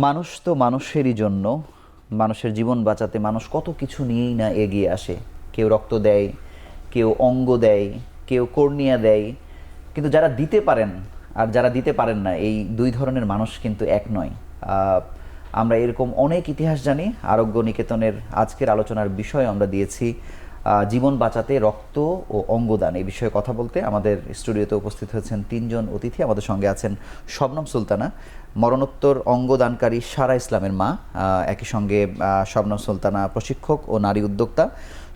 মানুষ তো মানুষেরই জন্য, মানুষের জীবন বাঁচাতে মানুষ কত কিছু নিয়েই না এগিয়ে আসে। কেউ রক্ত দেয়, কেউ অঙ্গ দেয়, কেউ কর্নিয়া দেয়। কিন্তু যারা দিতে পারেন আর যারা দিতে পারেন না, এই দুই ধরনের মানুষ কিন্তু এক নয়। আমরা এরকম অনেক ইতিহাস জানি। আরোগ্য নিকেতনের আজকের আলোচনার বিষয় আমরা দিয়েছি জীবন বাঁচাতে রক্ত ও অঙ্গদান। এই বিষয়ে কথা বলতে আমাদের স্টুডিওতে উপস্থিত হয়েছেন তিনজন অতিথি। আমাদের সঙ্গে আছেন শবনম সুলতানা, মরণোত্তর অঙ্গদানকারী সারা ইসলামের মা। একই সঙ্গে শবনম সুলতানা প্রশিক্ষক ও নারী উদ্যোক্তা।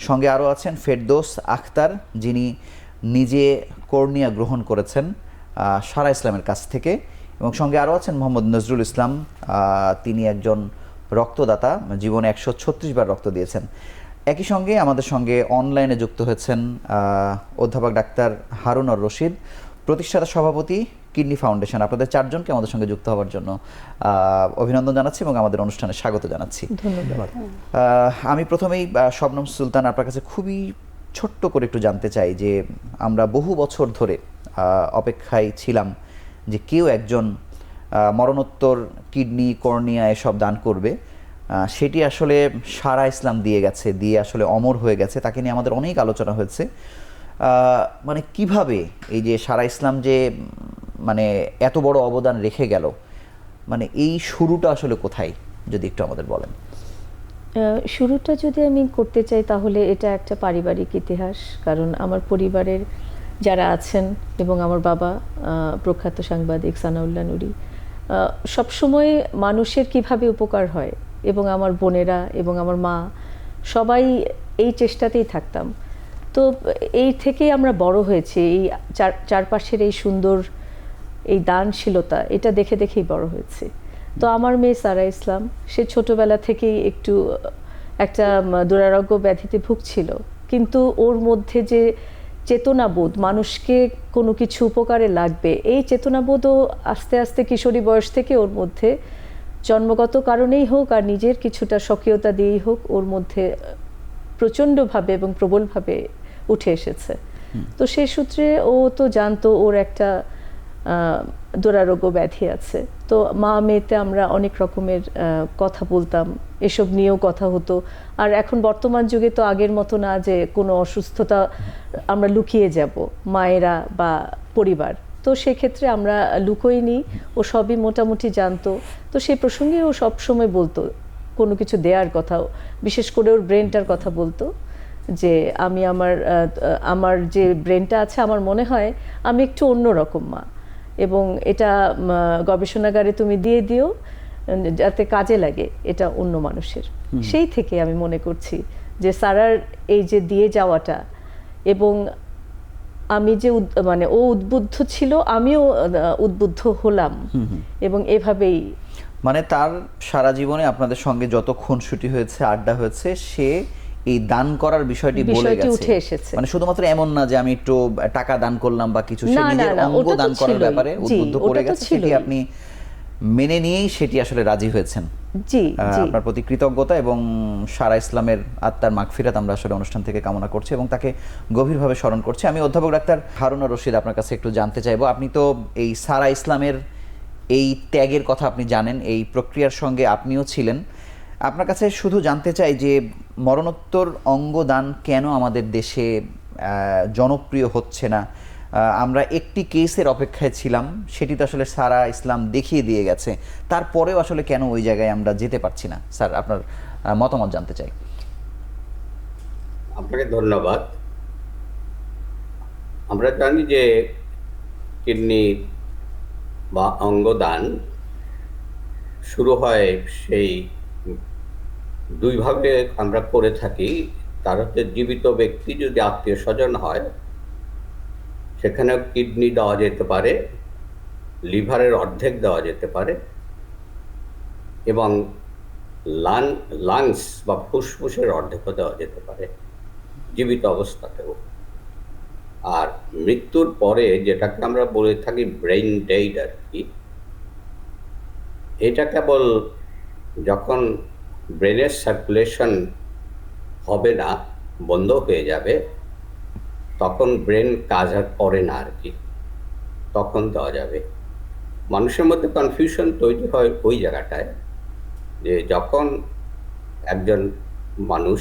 সঙ্গে আরও আছেন ফেরদৌস আখতার, যিনি নিজে কর্নিয়া গ্রহণ করেছেন সারা ইসলামের কাছ থেকে। এবং সঙ্গে আরও আছেন মোহাম্মদ নজরুল ইসলাম, তিনি একজন রক্তদাতা, জীবনে 136 বার রক্ত দিয়েছেন। একই সঙ্গে আমাদের সঙ্গে অনলাইনে যুক্ত হয়েছেন অধ্যাপক ডাক্তার হারুন আর রশিদ, প্রতিষ্ঠাতা সভাপতি কিডনি ফাউন্ডেশন। আপনাদের চারজনকে আমাদের সঙ্গে যুক্ত হওয়ার জন্য অভিনন্দন জানাচ্ছি এবং আমাদের অনুষ্ঠানে স্বাগত জানাচ্ছি। ধন্যবাদ। আমি প্রথমেই শবনম সুলতান, আপনার কাছে খুবই ছোট্ট করে একটু জানতে চাই যে আমরা বহু বছর ধরে অপেক্ষায় ছিলাম যে কেউ একজন মরণোত্তর কিডনি কর্নিয়া এসব দান করবে। সেটি আসলে সারা ইসলাম দিয়ে গেছে, দিয়ে আসলে অমর হয়ে গেছে। তাকে নিয়ে আমাদের অনেক আলোচনা হয়েছে। মানে কিভাবে এই যে সারা ইসলাম যে মানে এত বড় অবদান রেখে গেল, মানে এই শুরুটা আসলে কোথায়, যদি একটু আমাদের বলেন। শুরুটা যদি আমি করতে চাই তাহলে এটা একটা পারিবারিক ইতিহাস। কারণ আমার পরিবারের যারা আছেন এবং আমার বাবা প্রখ্যাত সাংবাদিক সানাউল্লাহ নুরি, সবসময় মানুষের কিভাবে উপকার হয় এবং আমার বোনেরা এবং আমার মা সবাই এই চেষ্টাতেই থাকতাম। তো এই থেকেই আমরা বড় হয়েছি। এই চারপাশের এই সুন্দর এই দানশীলতা, এটা দেখে দেখেই বড় হয়েছে। তো আমার মেয়ে সারা ইসলাম, সে ছোটবেলা থেকেই একটু একটা দুরারোগ্য ব্যাধিতে ভুগছিল, কিন্তু ওর মধ্যে যে চেতনাবোধ, মানুষকে কোনো কিছু উপকারে লাগবে, এই চেতনাবোধও আস্তে আস্তে কিশোরী বয়স থেকে ওর মধ্যে জন্মগত কারণেই হোক আর নিজের কিছুটা স্বকীয়তা দিয়েই হোক ওর মধ্যে প্রচণ্ডভাবে এবং প্রবলভাবে উঠে এসেছে। তো সেই সূত্রে ও তো জানতো ওর একটা দুরারোগ্য ব্যাধি আছে। তো মা মেয়েতে আমরা অনেক রকমের কথা বলতাম, এসব নিয়েও কথা হতো। আর এখন বর্তমান যুগে তো আগের মতো না যে কোনো অসুস্থতা আমরা লুকিয়ে যাব, মায়েরা বা পরিবার। তো সেক্ষেত্রে আমরা লুকোইনি, ও সবই মোটামুটি জানতো। তো সেই প্রসঙ্গে ও সবসময় বলতো কোনো কিছু দেওয়ার কথা, বিশেষ করে ওর ব্রেনটার কথা বলতো যে আমি আমার যে ব্রেনটা আছে আমার মনে হয় আমি একটু অন্যরকম মা, এবং এটা গবেষণাগারে তুমি দিয়ে দিও যাতে কাজে লাগে এটা অন্য মানুষের। সেই থেকে আমি মনে করছি যে সারার এই যে দিয়ে যাওয়াটা, এবং আমি যে মানে ও উদ্বুদ্ধ ছিল, আমিও উদ্বুদ্ধ হলাম, এবং এভাবেই মানে তার সারা জীবনে আপনাদের সঙ্গে যত খুনসুটি হয়েছে, আড্ডা হয়েছে, সে এই দান করার বিষয়টি বলে গেছে, উঠে এসেছে। মানে শুধুমাত্র এমন না যে আমি একটু টাকা দান করলাম বা কিছু, সে নিজের অঙ্গ দান করার ব্যাপারে উদ্বুদ্ধ করে গেছে। সেটি আপনি মেনে নিয়েই সেটি আসলে রাজি হয়েছেন। জি, আপনার প্রতি কৃতজ্ঞতা এবং সারা ইসলামের আত্মার মাগফিরাত আমরা আসলে অনুষ্ঠান থেকে কামনা করছি এবং তাকে গভীরভাবে স্মরণ করছি। আমি অধ্যাপক ডাক্তার হারুন আর রশিদ, আপনার কাছে একটু জানতে চাইবো, আপনি তো এই সারা ইসলামের এই ত্যাগের কথা আপনি জানেন, এই প্রক্রিয়ার সঙ্গে আপনিও ছিলেন। আপনার কাছে শুধু জানতে চাই যে মরণোত্তর অঙ্গদান কেন আমাদের দেশে জনপ্রিয় হচ্ছে না। আমরা একটি কেসের অপেক্ষায় ছিলাম, সেটি তো আসলে সারা ইসলাম দেখিয়ে দিয়ে গেছে, তারপরেও আসলে কেন ওই জায়গায় আমরা যেতে পারছি না? স্যার, আপনার মতামত জানতে চাই। আপনাকে ধন্যবাদ। আমরা জানি যে কিডনি বা অঙ্গদান শুরু হয় সেই দুইভাবে আমরা করে থাকি। তার হচ্ছে জীবিত ব্যক্তি যদি আত্মীয় স্বজন হয় সেখানেও কিডনি দেওয়া যেতে পারে, লিভারের অর্ধেক দেওয়া যেতে পারে, এবং লাংস বা ফুসফুসের অর্ধেকও দেওয়া যেতে পারে জীবিত অবস্থাতেও। আর মৃত্যুর পরে যেটাকে আমরা বলে থাকি ব্রেইন ডেড আর কি, এটা কেবল যখন ব্রেনের সার্কুলেশন হবে না, বন্ধ হয়ে যাবে, তখন ব্রেন কাজ আর করে না আর কি, তখন দেওয়া যাবে। মানুষের মধ্যে কনফিউশন তৈরি হয় ওই জায়গাটায় যে যখন একজন মানুষ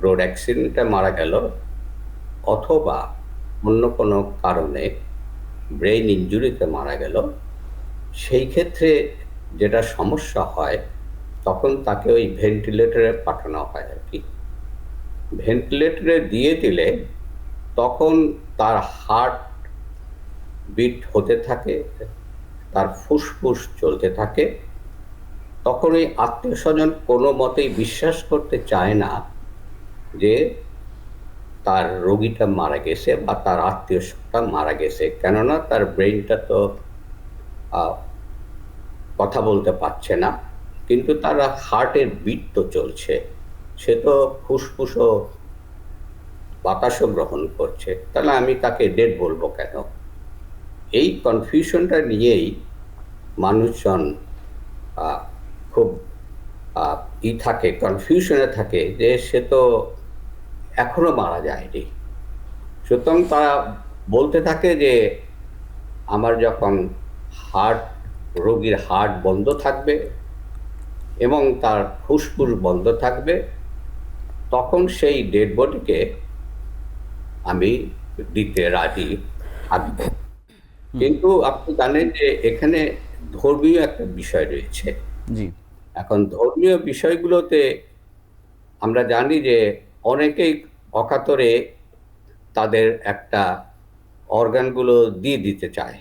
রোড অ্যাক্সিডেন্টে মারা গেল অথবা অন্য কোনো কারণে ব্রেইন ইনজুরিতে মারা গেল, সেই ক্ষেত্রে যেটা সমস্যা হয় তখন তাকে ওই ভেন্টিলেটরে পাঠানো হয় আর কি। ভেন্টিলেটরে দিয়ে দিলে তখন তার হার্ট বিট হতে থাকে, তার ফুসফুস চলতে থাকে। তখন ওই আত্মীয় স্বজন কোনো মতেই বিশ্বাস করতে চায় না যে তার রোগীটা মারা গেছে বা তার আত্মীয় স্বজন মারা গেছে, কেননা তার ব্রেইনটা তো আহ, কথা বলতে পারছে না, কিন্তু তার হার্টের বিট তো চলছে, সে তো ফুসফুসও বাতাসও গ্রহণ করছে, তাহলে আমি তাকে ডেড বলবো কেন? এই কনফিউশনটা নিয়েই মানুষজন আহ, খুব থাকে, কনফিউশনে থাকে যে সে তো এখনো মারা যায়নি। সুতরাং তারা বলতে থাকে যে আমার যখন হার্ট, রোগীর হার্ট বন্ধ থাকবে এবং তার ফুসফুস বন্ধ থাকবে, তখন সেই ডেড বডিকে আমি দিতে রাজি থাকব। কিন্তু আপনি জানেন যে এখানে ধর্মীয় একটা বিষয় রয়েছে। জি। এখন ধর্মীয় বিষয়গুলোতে আমরা জানি যে অনেকেই অকাতরে তাদের একটা অর্গানগুলো দিয়ে দিতে চায়,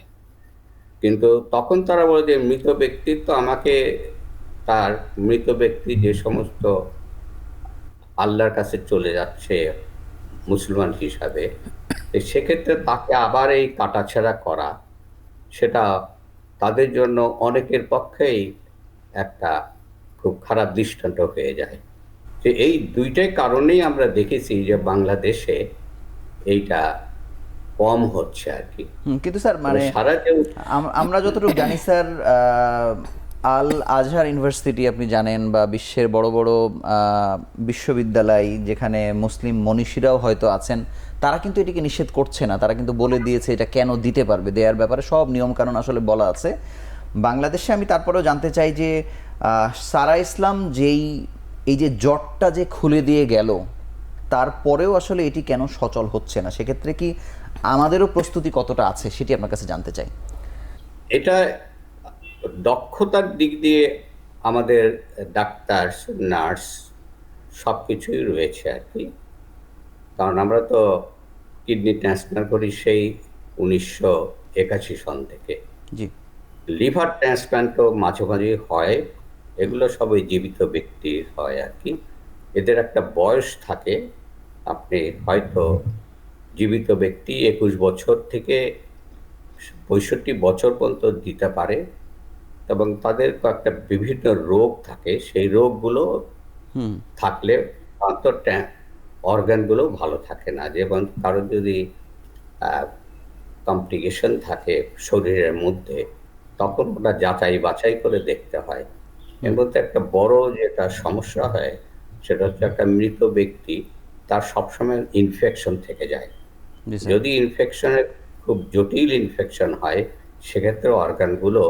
কিন্তু তখন তারা বলে যে মৃত ব্যক্তির তো আমাকে, তার মৃত ব্যক্তি যে সমস্ত আল্লাহর কাছে চলে যাচ্ছে মুসলমান হিসাবে, তো সেক্ষেত্রে তাকে আবার এই কাটাছেঁড়া করা, সেটা তাদের জন্য অনেকের পক্ষেই একটা খুব খারাপ দৃষ্টান্ত হয়ে যায়। যে এই দুইটাই কারণেই আমরা দেখেছি যে বাংলাদেশে এইটা কম হচ্ছে আর কি। কিন্তু স্যার তবে মানে সারা যে আমরা যতটুকু জানি স্যার, আল আজহার ইউনিভার্সিটি আপনি জানেন, বা বিশ্বের বড় বড় বিশ্ববিদ্যালয় যেখানে মুসলিম মনীষীরাও হয়তো আছেন, তারা কিন্তু এটিকে নিষেধ করছে না। তারা কিন্তু বলে দিয়েছে এটা কেন দিতে পারবে, দেওয়ার ব্যাপারে সব নিয়মকানুন আসলে বলা আছে। বাংলাদেশে আমি তারপরেও জানতে চাই যে সারা ইসলাম এই যে জটটা যে খুলে দিয়ে গেল, তারপরেও আসলে এটি কেন সচল হচ্ছে না? সেক্ষেত্রে কি আমাদেরও প্রস্তুতি কতটা আছে সেটি আপনার কাছে জানতে চাই। এটা দক্ষতার দিক দিয়ে আমাদের ডাক্তার, নার্স সবকিছুই রয়েছে আর কি। কারণ আমরা তো কিডনি ট্রান্সপ্লান্ট করি সেই 1981 সন থেকে। জি। লিভার ট্রান্সপ্লান্টও মাঝে মাঝে হয়, এগুলো সবই জীবিত ব্যক্তির হয় আর কি। এদের একটা বয়স থাকে, আপনি হয়তো জীবিত ব্যক্তি 21 বছর থেকে 65 বছর পর্যন্ত দিতে পারে, এবং তাদের কয়েকটা বিভিন্ন রোগ থাকে, সেই রোগগুলো হুম। থাকলে অন্তর অর্গানগুলো ভালো থাকে না। যেমন কারো যদি কমপ্লিকেশন থাকে শরীরের মধ্যে, তখন ওটা যাচাই বাছাই করে দেখতে হয়। এর মধ্যে একটা বড় যেটা সমস্যা হয় সেটা হচ্ছে একটা মৃত ব্যক্তি, তার সবসময় ইনফেকশন থেকে যায়। জি স্যার। যদি ইনফেকশনের খুব জটিল ইনফেকশন হয়, সেক্ষেত্রে অর্গানগুলো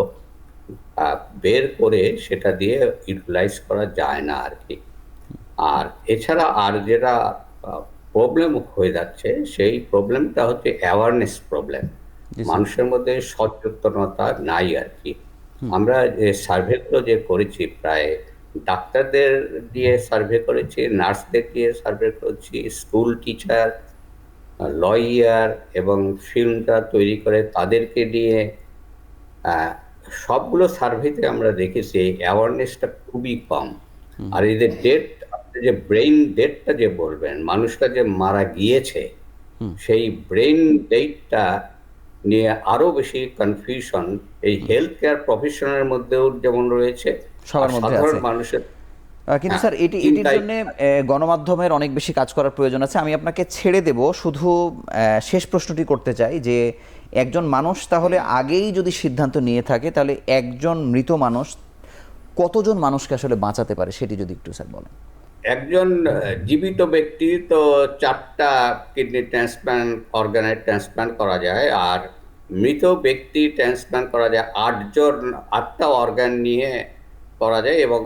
বের করে সেটা দিয়ে ইউটিলাইজ করা যায় না আর কি। আর এছাড়া আর যেটা প্রবলেম হয়ে যাচ্ছে, সেই প্রবলেমটা হচ্ছে অ্যাওয়ারনেস প্রবলেম। জি স্যার। মানুষের মধ্যে সচেতনতা নাই আর কি। আমরা যে সার্ভেগুলো যে করেছি, প্রায় ডাক্তারদের দিয়ে সার্ভে করেছি, নার্সদের দিয়ে সার্ভে করেছি, স্কুল টিচার, লয়ার এবং ফিল্ম যারা তৈরি করে তাদেরকে দিয়ে, সবগুলো সার্ভেতে আমরা দেখেছি এই অ্যাওয়ারনেসটা খুবই কম। আর এই যে ডেট, আপনি যে ব্রেইন ডেটটা যে বলবেন, মানুষটা যে মারা গিয়েছে, সেই ব্রেইন ডেটটা নিয়ে আরো বেশি কনফিউশন এই হেলথ কেয়ার প্রফেশনের মধ্যেও যেমন রয়েছে, আর সবার মধ্যে সাধারণ আছে। মানুষের। কিন্তু হ্যাঁ, স্যার এটির চিন্তায় জন্য গণমাধ্যমের অনেক বেশি কাজ করার প্রয়োজন আছে। আমি আপনাকে ছেড়ে দেব, শুধু শেষ প্রশ্নটি করতে চাই যে একজন মানুষ তাহলে আগেই যদি সিদ্ধান্ত নিয়ে থাকে, তাহলে একজন মৃত মানুষ কতজন মানুষকে আসলে বাঁচাতে পারে সেটি যদি একটু স্যার বলেন। একজন জীবিত ব্যক্তি তো 4টা কিডনি ট্রান্সপ্লান্ট, অর্গানের ট্রান্সপ্লান্ট করা যায়, আর মৃত ব্যক্তি ট্রান্সপ্লান্ট করা যায় 8টা অর্গান নিয়ে করা যায়, এবং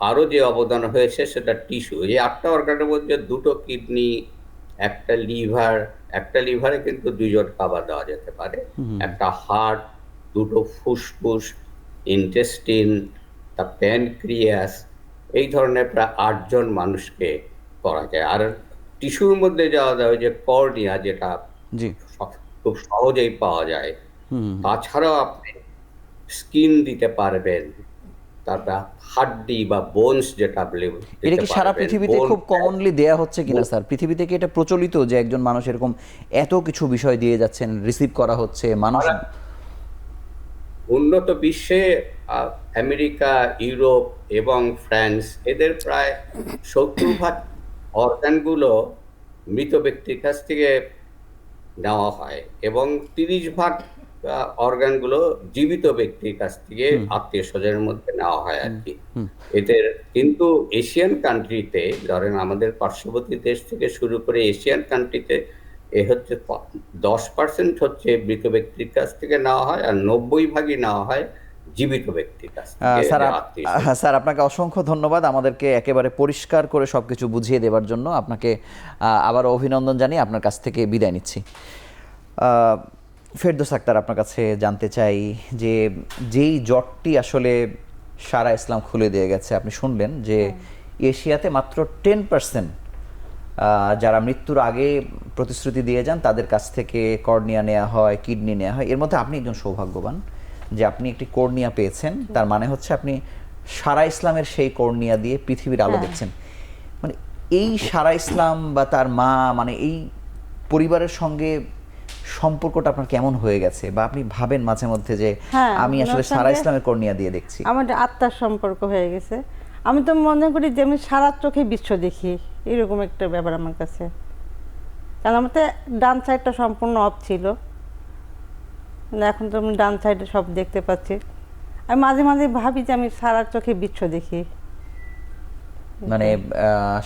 আরও যে অবদান হয়েছে সেটা টিস্যু। এই 8টা অর্গানের মধ্যে 2টো কিডনি, একটা লিভারে কিন্তু 2জন খাবার দেওয়া যেতে পারে, একটা হার্ট, 2টো ফুসফুস, ইন্টেস্টিন, তা প্যানক্রিয়াস, এই ধরনের প্রায় 8জন মানুষকে করা যায়। আর টিস্যুর মধ্যে যাওয়া যায় যে কর্নিয়া, যেটা জি। খুব সহজেই পাওয়া যায়। তাছাড়াও আপনি স্কিন দিতে পারবেন, তারপর হাড্ডি বা বোনস যেটা বলে এটা দিতে কি সারা পারবেন। পৃথিবীতে Bone খুব কমনলি দেয়া হচ্ছে কিনা bone- স্যার? পৃথিবীতে কি এটা প্রচলিত যে একজন মানুষ এরকম এত কিছু বিষয় দিয়ে যাচ্ছেন, রিসিভ করা হচ্ছে মানুষ? উন্নত বিশ্বে আমেরিকা, ইউরোপ এবং ফ্রান্স, এদের প্রায় 70% অর্গানগুলো মৃত ব্যক্তির কাছ থেকে নেওয়া হয়, এবং 30% অর্গানগুলো জীবিত ব্যক্তির কাছ থেকে আত্মীয় স্বজনের মধ্যে নেওয়া হয় আর কি। এদের কিন্তু এশিয়ান কান্ট্রিতে, ধরেন আমাদের পার্শ্ববর্তী দেশ থেকে শুরু করে এশিয়ান কান্ট্রিতে, এ হচ্ছে 10% হচ্ছে মৃত ব্যক্তির কাছ থেকে নেওয়া হয়, আর 90% নেওয়া হয় জীবিত ব্যক্তির কাছ থেকে, স্যার আত্মীয়। স্যার আপনাকে অসংখ্য ধন্যবাদ আমাদেরকে একেবারে পরিষ্কার করে সবকিছু বুঝিয়ে দেওয়ার জন্য। আপনাকে আবার অভিনন্দন জানিয়ে আপনার কাছ থেকে বিদায় নিচ্ছি। ফেরদৌস আক্তার, আপনার কাছে জানতে চাই যে যেই জটটি আসলে সারা ইসলাম খুলে দিয়ে গেছে, আপনি শুনলেন যে এশিয়াতে মাত্র 10% যারা মৃত্যুর আগে প্রতিশ্রুতি দিয়ে যান তাদের কাছ থেকে কর্নিয়া নেওয়া হয়, কিডনি নেওয়া হয়। এর মধ্যে আপনি একজন সৌভাগ্যবান যে আপনি একটি কর্নিয়া পেয়েছেন। তার মানে হচ্ছে আপনি সারা ইসলামের সেই কর্নিয়া দিয়ে পৃথিবীর আলো দেখছেন। মানে এই সারা ইসলাম বা তার মা, মানে এই পরিবারের সঙ্গে সম্পর্কটা আপনার কেমন হয়ে গেছে, বা আপনি ভাবেন মাঝে মধ্যে যে হ্যাঁ, আমি আসলে ওনার সারা সঙ্গে ইসলামের কর্নিয়া দিয়ে দেখছি? আমার আত্মার সম্পর্ক হয়ে গেছে। আমি তো মনে করি যে আমি সারা চোখে বিশ্ব দেখি, এরকম একটা ব্যাপার আমার কাছে। কারণ আমার তো ডান সাইডটা সম্পূর্ণ অফ ছিল, এখন তো আমি ডান সাইডে সব দেখতে পাচ্ছি। আমি মাঝে মাঝে ভাবি যে আমি সারা চোখে বিশ্ব দেখি। মানে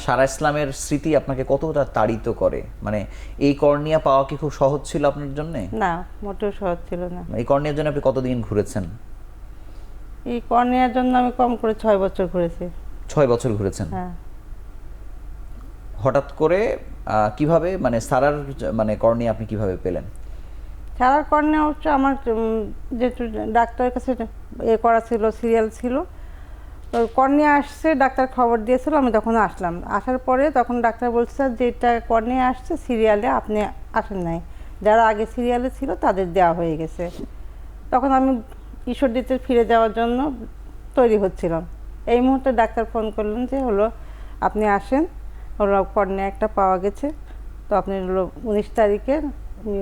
সারা ইসলামের স্মৃতি আপনাকে কতটা তাড়িত করে? মানে এই কর্নিয়া পাওয়া কি খুব সহজ ছিল আপনার জন্য? না, মোটেও সহজ ছিল না। এই কর্নিয়ার জন্য আপনি কতদিন ঘুরেছেন? এই কর্নিয়ার জন্য আমি কম করে 6 বছর ঘুরেছি। 6 বছর ঘুরেছেন। হ্যাঁ, হঠাৎ করে কিভাবে, মানে সারার মানে কর্নিয়া আপনি কিভাবে পেলেন? সারা কর্নিয়া অবশ্য আমার যেহেতু ডাক্তারের কাছে করা ছিল, সিরিয়াল ছিল, তো কর্নিয়া আসছে, ডাক্তার খবর দিয়েছিল, আমি তখন আসলাম। আসার পরে তখন ডাক্তার বলছে যে এটা কর্নিয়া আসছে সিরিয়ালে, আপনি আসেন নাই, যারা আগে সিরিয়ালে ছিল তাদের দেওয়া হয়ে গেছে। তখন আমি ঈশ্বরদীতে ফিরে যাওয়ার জন্য তৈরি হচ্ছিলাম। এই মুহূর্তে ডাক্তার ফোন করলেন যে হলো আপনি আসেন, হলো কর্নিয়া একটা পাওয়া গেছে, তো আপনি হলো 19 তারিখে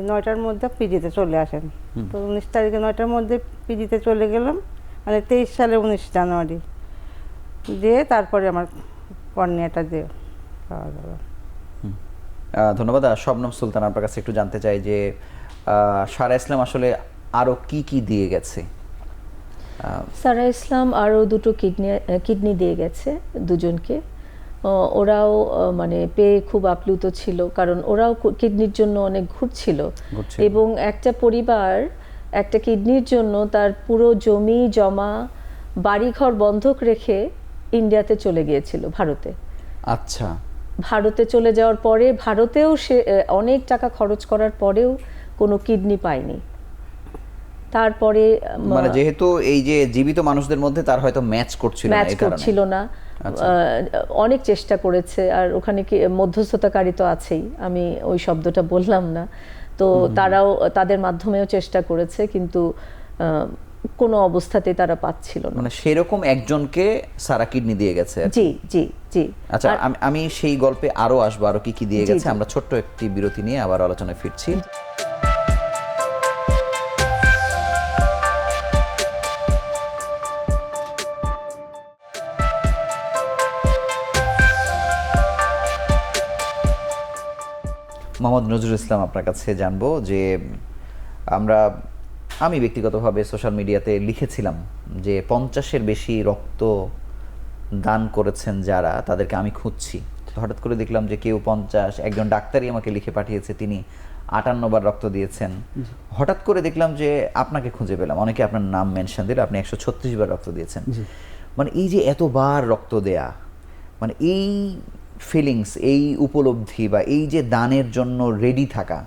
9টার মধ্যে পিজিতে চলে আসেন। তো 19 তারিখে 9টার মধ্যে পিজিতে চলে গেলাম, মানে 23 সালের 19 জানুয়ারি দিয়ে তারপরে আমার কর্নিয়াটা দিয়ে পাওয়া গেল। ধন্যবাদ। শবনম সুলতান, আপনার কাছে একটু জানতে চাই যে সারা ইসলাম আসলে আরো কি কি দিয়ে গেছে? সারা ইসলাম আরও 2টো কিডনি দিয়ে গেছে দুজনকে। ওরাও মানে পেয়ে খুব আপ্লুত ছিল, কারণ ওরাও কিডনির জন্য অনেক ঘুরছিল। এবং একটা পরিবার একটা কিডনির জন্য তার পুরো জমি জমা বাড়িঘর বন্ধক রেখে ইন্ডিয়াতে চলে গিয়েছিল, ভারতে। আচ্ছা। ভারতে চলে যাওয়ার পরে ভারতেও সে অনেক টাকা খরচ করার পরেও কোনো কিডনি পায়নি। তারপরে মানে যেহেতু এই যে জীবিত মানুষদের মধ্যে তার হয়তো ম্যাচ করছিল না, অনেক চেষ্টা করেছে। আর ওখানে কি মধ্যস্থতাকারী তো আছেই, আমি ওই শব্দটা বললাম না, তো তারাও তাদের মাধ্যমেও চেষ্টা করেছে, কিন্তু কোনো অবস্থাতেই তারা পাচ্ছিল না। মানে সেরকম একজনকে সারা কিডনি দিয়ে গেছে। জি জি জি। আচ্ছা, আমি সেই গল্পে আরো আসবো, আরো কি কি দিয়ে গেছে। আমরা ছোট্ট একটি বিরতি নিয়ে আবার আলোচনায় ফিরছি। মোহাম্মদ নজরুল ইসলাম, আপনার কাছে জানবো যে আমি ব্যক্তিগতভাবে সোশ্যাল মিডিয়াতে লিখেছিলাম যে 50-এর বেশি রক্ত দান করেছেন যারা, তাদেরকে আমি খুঁজছি। হঠাৎ করে দেখলাম যে কেউ 50, একজন ডাক্তারই আমাকে লিখে পাঠিয়েছে তিনি 58 বার রক্ত দিয়েছেন। হঠাৎ করে দেখলাম যে আপনাকে খুঁজে পেলাম, অনেকে আপনার নাম মেনশন দিল, আপনি 136 বার রক্ত দিয়েছেন। মানে এই যে এতবার রক্ত দেয়া, মানে এই ফিলিংস, এই উপলব্ধি বা এই যে দানের জন্য রেডি থাকা,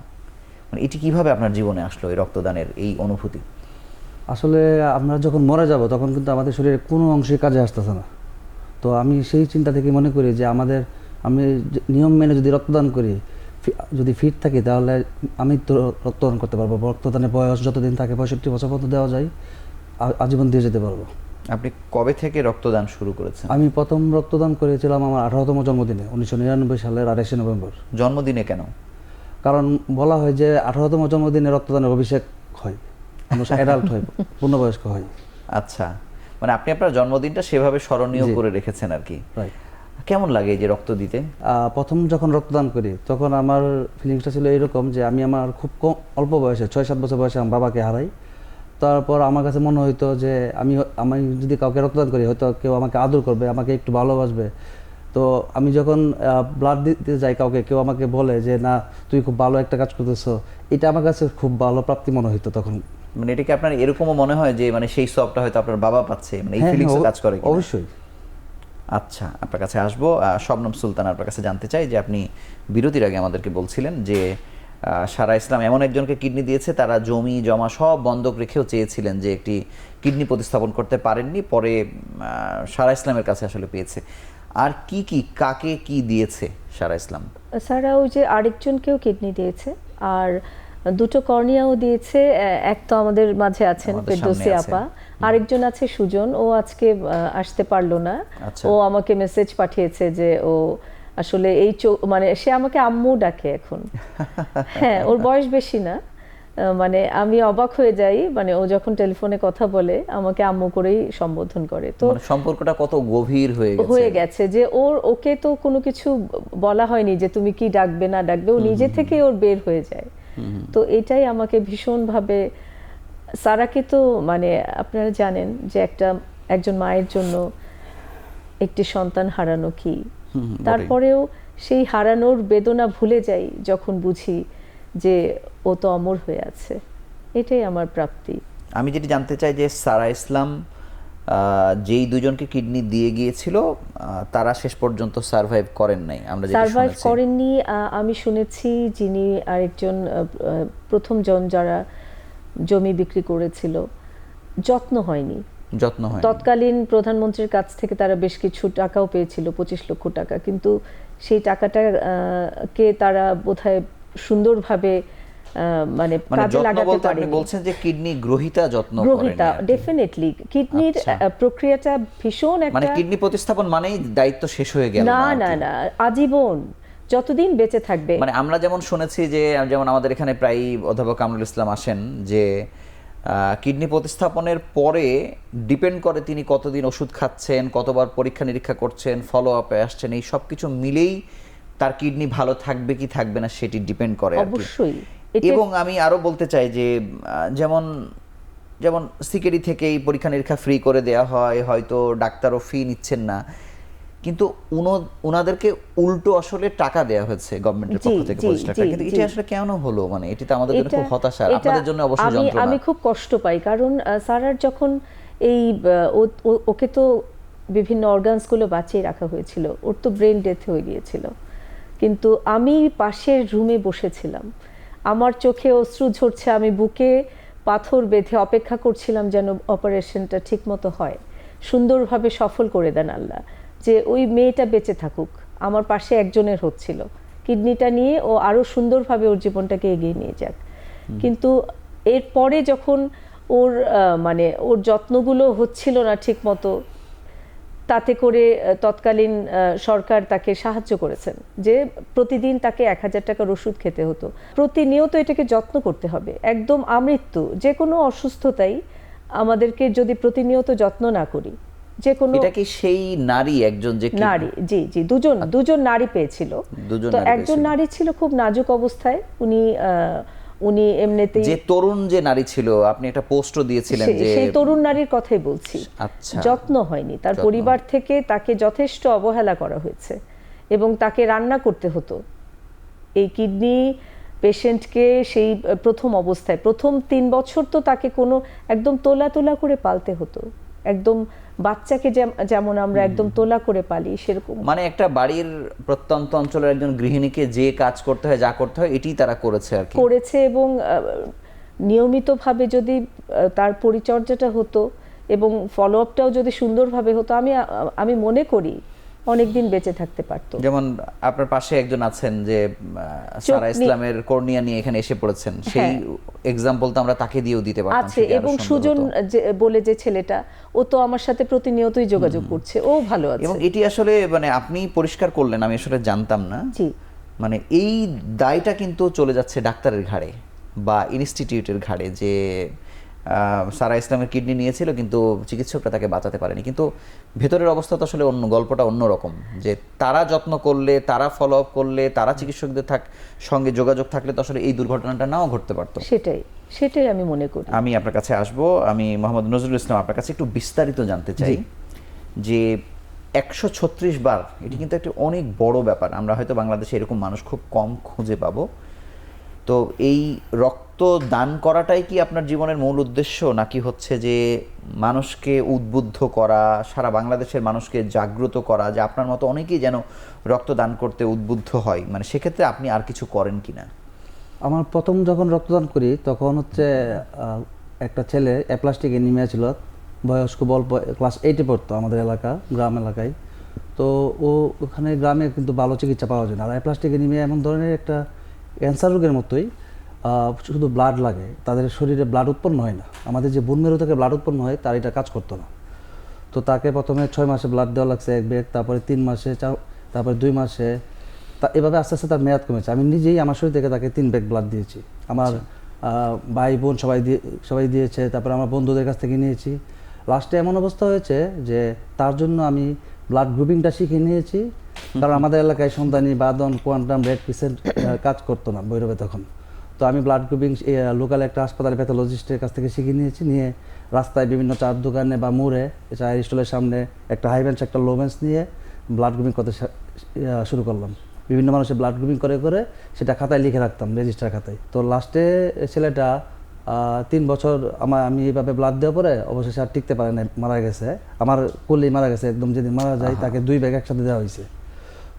মানে এটি কিভাবে আপনার জীবনে আসলো, এই রক্তদানের এই অনুভূতি? আসলে আমরা যখন মরে যাব তখন কিন্তু আমাদের শরীরে কোনো অংশই কাজে আসতেছে না। তো আমি সেই চিন্তা থেকে মনে করি যে আমি নিয়ম মেনে যদি রক্তদান করি, যদি ফিট থাকি, তাহলে আমি তো রক্তদান করতে পারবো। রক্তদানের বয়স যতদিন থাকে 65 বছর পর্যন্ত দেওয়া যায়, আজীবন দিয়ে যেতে পারবো। আপনি কবে থেকে রক্তদান শুরু করেছেন? আমি প্রথম রক্তদান করেছিলাম আমার 18তম জন্মদিনে, 1999 সালের 28শে নভেম্বর। জন্মদিনে কেন? কারণ বলা হয় যে 18তম জন্মদিনে রক্তদানের অভিষেক হয়, মানুষ অ্যাডাল্ট হয়, পূর্ণবয়স্ক হয়। আচ্ছা, মানে আপনি আপনার জন্মদিনটা সেভাবে স্মরণীয় জি। করে রেখেছেন আর কি। রাইট। কেমন লাগে এই যে রক্ত দিতে? প্রথম যখন রক্তদান করি তখন আমার ফিলিংসটা ছিল এরকম যে আমি আমার খুব অল্প বয়সে 6-7 বছর বয়সে আমার বাবাকে হারাই। তারপর আমার কাছে মনে হইতো যে আমি যদি কাউকে রক্তদান করি হয়তো কেউ আমাকে আদর করবে, আমাকে একটু ভালোবাসবে। তো আমি যখন ব্লাড দিতে যাই কাউকে, কেউ আমাকে বলে যে না তুই খুব ভালো একটা কাজ করতেছো, এটা আমার কাছে খুব ভালো প্রাপ্তি মনে হইতো তখন। মানে এটাকে আপনার এরকমও মনে হয় যে মানে সেই সবটা হয়তো আপনার বাবা পাচ্ছে, মানে এই হ্যাঁ, ফিলিংস হ্যাঁ, কাজ করে কিনা? অবশ্যই। আচ্ছা, আপনার কাছে আসবো। শবনম সুলতান, আপনার কাছে জানতে চাই যে আপনি বিরতির আগে আমাদেরকে বলছিলেন যে সারা ইসলাম এমন একজনকে কিডনি দিয়েছে, তারা জমি জমা সব বন্ধক রেখেও চেয়েছিলেন যে একটি কিডনি প্রতিস্থাপন করতে পারেননি, পরে সারা ইসলামের কাছে আসলে পেয়েছে। আর কাকে কি দিয়েছে সারা ইসলাম? সারা ওই যে আরেকজনকেও কিডনি দিয়েছে, আর দুটো কর্নিয়াও দিয়েছে। এক তো আমাদের মাঝে আছেন আমাদের ফেরদৌসী সামনে আপা, আছেন। আরেকজন আছে সুজন, ও আজকে আসতে পারলো না। আচ্ছা। ও আমাকে মেসেজ পাঠিয়েছে যে ও আসলে এই মানে সে আমাকে আম্মু ডাকে এখন। হ্যাঁ, ওর বয়স বেশি না, মানে আমি অবাক হয়ে যাই, মানে ও যখন টেলিফোনে কথা বলে আমাকে আম্মু করেই সম্বোধন করে। তো মানে সম্পর্কটা কত গভীর হয়ে গেছে যে ওকে তো কোনো কিছু বলা হয়নি যে তুমি কি ডাকবে না ডাকবে, ও নিজে থেকে ওর বের হয়ে যায়। তো এটাই আমাকে ভীষণভাবে, সারাকে তো মানে আপনারা জানেন যে একজন মায়ের জন্য একটি সন্তান হারানো কি, তারপরেও সেই হারানোর বেদনা ভুলে যাই যখন বুঝি যে ও তো অমর হয়ে আছে। এটাই আমার প্রাপ্তি। আমি যেটি জানতে চাই যে সারা ইসলাম যেই দুজনকে কিডনি দিয়ে গিয়েছিল তারা শেষ পর্যন্ত সার্ভাইভ করেন নাই, আমরা যেটা সার্ভাইভ শুনেছি। করেননি। আমি শুনেছি যিনি আরেকজন প্রথম জন যারা জমি বিক্রি করেছিল, যত্ন হয়নি। তৎকালীন প্রধানমন্ত্রীর কাছ থেকে তারা বেশ কিছু টাকাও পেয়েছিল, 25 লক্ষ টাকা, কিন্তু সেই টাকাটা কে তারা বোধহয় সুন্দরভাবে মানে কাজে লাগাতে পারেনি। আপনি বলছেন যে কিডনি গ্রহীতা যত্ন করেন? গ্রহীতা ডেফিনেটলি। কিডনির প্রক্রিয়াটা ভীষণ একটা, মানে কিডনি প্রতিস্থাপন মানেই দায়িত্ব শেষ হয়ে গেল না না না, আজীবন যতদিন বেঁচে থাকবে। মানে আমরা যেমন শুনেছি যে যেমন আমাদের এখানে প্রায় অধ্যাপক কামরুল ইসলাম আসেন, যে কিডনি প্রতিস্থাপনের পরে ডিপেন্ড করে তিনি কতদিন ওষুধ খাচ্ছেন, কতবার পরীক্ষা নিরীক্ষা করছেন, ফলো আপে আসছেন, এই সব কিছু মিলেই তার কিডনি ভালো থাকবে কি থাকবে না সেটি ডিপেন্ড করে অবশ্যই। এবং আমি আরো বলতে চাই যে যেমন যেমন সিকেডি থেকেই পরীক্ষা নিরীক্ষা ফ্রি করে দেওয়া হয়, হয়তো ডাক্তারও ফি নিচ্ছেন না, কিন্তু ওনাদেরকে উল্টো আসলে টাকা দেওয়া হয়েছে গভর্নমেন্টের পক্ষ থেকে 25 টাকা। কিন্তু এটা আসলে কেন হলো? মানে এটা তো আমাদের জন্য খুব হতাশার, আপনাদের জন্য অবশ্যই যন্ত্রণা। আমি খুব কষ্ট পাই, কারণ সারার যখন এই ওকে তো বিভিন্ন অর্গানসগুলো বাঁচিয়ে রাখা হয়েছিল, ওর তো ব্রেন ডেথ হয়ে গিয়েছিল, কিন্তু আমি পাশের রুমে বসেছিলাম, আমার চোখে অশ্রু ঝরছে, আমি বুকে পাথর বেঁধে অপেক্ষা করছিলাম যেন অপারেশনটা ঠিক মতো হয়, সুন্দরভাবে সফল করে দেন আল্লাহ, যে ওই মেয়েটা বেঁচে থাকুক। আমার পাশে একজনের হচ্ছিল, কিডনিটা নিয়ে ও আরো সুন্দরভাবে ওর জীবনটাকে এগিয়ে নিয়ে যাক। কিন্তু এরপরে যখন ওর মানে ওর যত্নগুলো হচ্ছিল না ঠিক মতো, তাতে করে তৎকালীন সরকার তাকে সাহায্য করেছেন যে প্রতিদিন তাকে 1000 টাকার ওষুধ খেতে হতো, প্রতিনিয়ত এটাকে যত্ন করতে হবে, একদম আমৃত্যু। যে কোনো অসুস্থতাই আমাদেরকে যদি প্রতিনিয়ত যত্ন না করি, যে কোনো, এটা কি সেই নারী একজন যে নারী, জি জি, দুজন নারী পেয়েছিল। তো একজন নারী ছিল খুব নাজুক অবস্থায়, উনি এমনিতেই, যে তরুণ যে নারী ছিল, আপনি একটা পোস্টও দিয়েছিলেন যে সেই তরুণ নারীর কথাই বলছি। আচ্ছা, যত্ন হয়নি, তার পরিবার থেকে তাকে যথেষ্ট অবহেলা করা হয়েছে এবং তাকে রান্না করতে হতো। এই কিডনি পেশেন্টকে সেই প্রথম অবস্থায় প্রথম 3 বছর তো তাকে কোনো একদম তোলা তোলা করে পালতে হতো, একদম বাচ্চাকে যেমন আমরা একদম তোলা করে পালি সেরকম মানে একটা বাড়ির প্রত্যন্ত অঞ্চলের একজন গৃহিণীকে যে কাজ করতে হয় যা করতে হয় এটি তারা করেছে আর কি। করেছে, এবং নিয়মিতভাবে যদি তার পরিচর্যাটা হতো এবং ফলো আপটাও যদি সুন্দরভাবে হতো, আমি মনে করি অনেক দিন বেঁচে থাকতে পারতো। যেমন আপনার পাশে একজন আছেন যে সারা ইসলামের কর্নিয়া নিয়ে এখানে এসে পড়েছেন, সেই এক্সাম্পল তো আমরা তাকে দিয়েও দিতে পারতাম। আছে, সেটা আরো এবং সুন্দর সুজন হতো। বলে যে ছেলেটা, ও তো আমার সাথে প্রতিনিয়তই যোগাযোগ করছে, ও ভালো আছে। এবং এটি আসলে মানে আপনি পরিষ্কার করলেন, আমি আসলে জানতাম না। জি, মানে এই দায়টা কিন্তু চলে যাচ্ছে ডাক্তারের ঘাড়ে বা ইনস্টিটিউটের ঘাড়ে, যে সারা ইসলামের কিডনি নিয়েছিল কিন্তু চিকিৎসকরা তাকে বাঁচাতে পারেনি। কিন্তু ভেতরের অবস্থা তো আসলে অন্য, গল্পটা অন্যরকম, যে তারা যত্ন করলে, তারা ফলো আপ করলে, তারা চিকিৎসকদের সঙ্গে যোগাযোগ থাকলে তো আসলে এই দুর্ঘটনাটা নাও ঘটতে পারতো। সেটাই আমি মনে করি। আমি আপনার কাছে আসব, আমি মোহাম্মদ নজরুল ইসলাম আপনার কাছে একটু বিস্তারিত জানতে চাই যে 136 বার, এটি কিন্তু একটা অনেক বড় ব্যাপার। আমরা হয়তো বাংলাদেশে এরকম মানুষ খুব কম খুঁজে পাবো। তো এই রক্ত দান করাটাই কি আপনার জীবনের মূল উদ্দেশ্য, নাকি হচ্ছে যে মানুষকে উদ্বুদ্ধ করা, সারা বাংলাদেশের মানুষকে জাগ্রত করা, যে আপনার মতো অনেকেই যেন রক্ত দান করতে উদ্বুদ্ধ হয়, মানে সেক্ষেত্রে আপনি আর কিছু করেন কিনা? আমার প্রথম যখন রক্তদান করি তখন হচ্ছে একটা ছেলে অ্যাপ্লাস্টিক এনিমিয়া ছিল, বয়স্ক অল্প, ক্লাস 8-এ পড়তো আমাদের গ্রাম এলাকায়। তো ওখানে গ্রামে কিন্তু ভালো চিকিৎসা পাওয়া যায় না। আর অ্যাপ্লাস্টিক এনিমিয়া এমন ধরনের একটা ক্যান্সার রোগের মতোই, শুধু ব্লাড লাগে, তাদের শরীরে ব্লাড উৎপন্ন হয় না। আমাদের যে বোন মেরু থেকে ব্লাড উৎপন্ন হয় তার এটা কাজ করতো না। তো তাকে প্রথমে 6 মাসে ব্লাড দেওয়া লাগছে 1 ব্যাগ, তারপরে 3 মাসে, তারপরে 2 মাসে, এভাবে আস্তে আস্তে তার মেয়াদ কমেছে। আমি নিজেই আমার শরীর থেকে তাকে 3 ব্যাগ ব্লাড দিয়েছি। আমার ভাই বোন সবাই দিয়েছে, তারপরে আমার বন্ধুদের কাছ থেকে নিয়েছি। লাস্টে এমন অবস্থা হয়েছে যে তার জন্য আমি ব্লাড গ্রুপিংটা শিখে নিয়েছি, কারণ আমাদের এলাকায় সন্তানি, বাদন, কোয়ান্টাম, রেড ক্রিসেন্ট কাজ করতো না ভৈরবে তখন। তো আমি ব্লাড গ্রুপিং লোকাল একটা হাসপাতালে প্যাথোলজিস্টের কাছ থেকে শিখে নিয়েছি। নিয়ে রাস্তায় বিভিন্ন চার দোকানে বা মোড়ে, চায়ের স্টলের সামনে একটা হাই বেঞ্চ, একটা লো বেঞ্চ নিয়ে ব্লাড গ্রুপিং করতে শুরু করলাম। বিভিন্ন মানুষের ব্লাড গ্রুপিং করে করে সেটা খাতায় লিখে রাখতাম, রেজিস্টার খাতায়। তো লাস্টে ছেলেটা 3 বছর আমি এইভাবে ব্লাড দেওয়ার পরে অবশেষে আর টিকতে পারে না, মারা গেছে। আমার কোলেই মারা গেছে একদম, যেদিন মারা যায় তাকে 2 ব্যাগ একসাথে দেওয়া হয়েছে।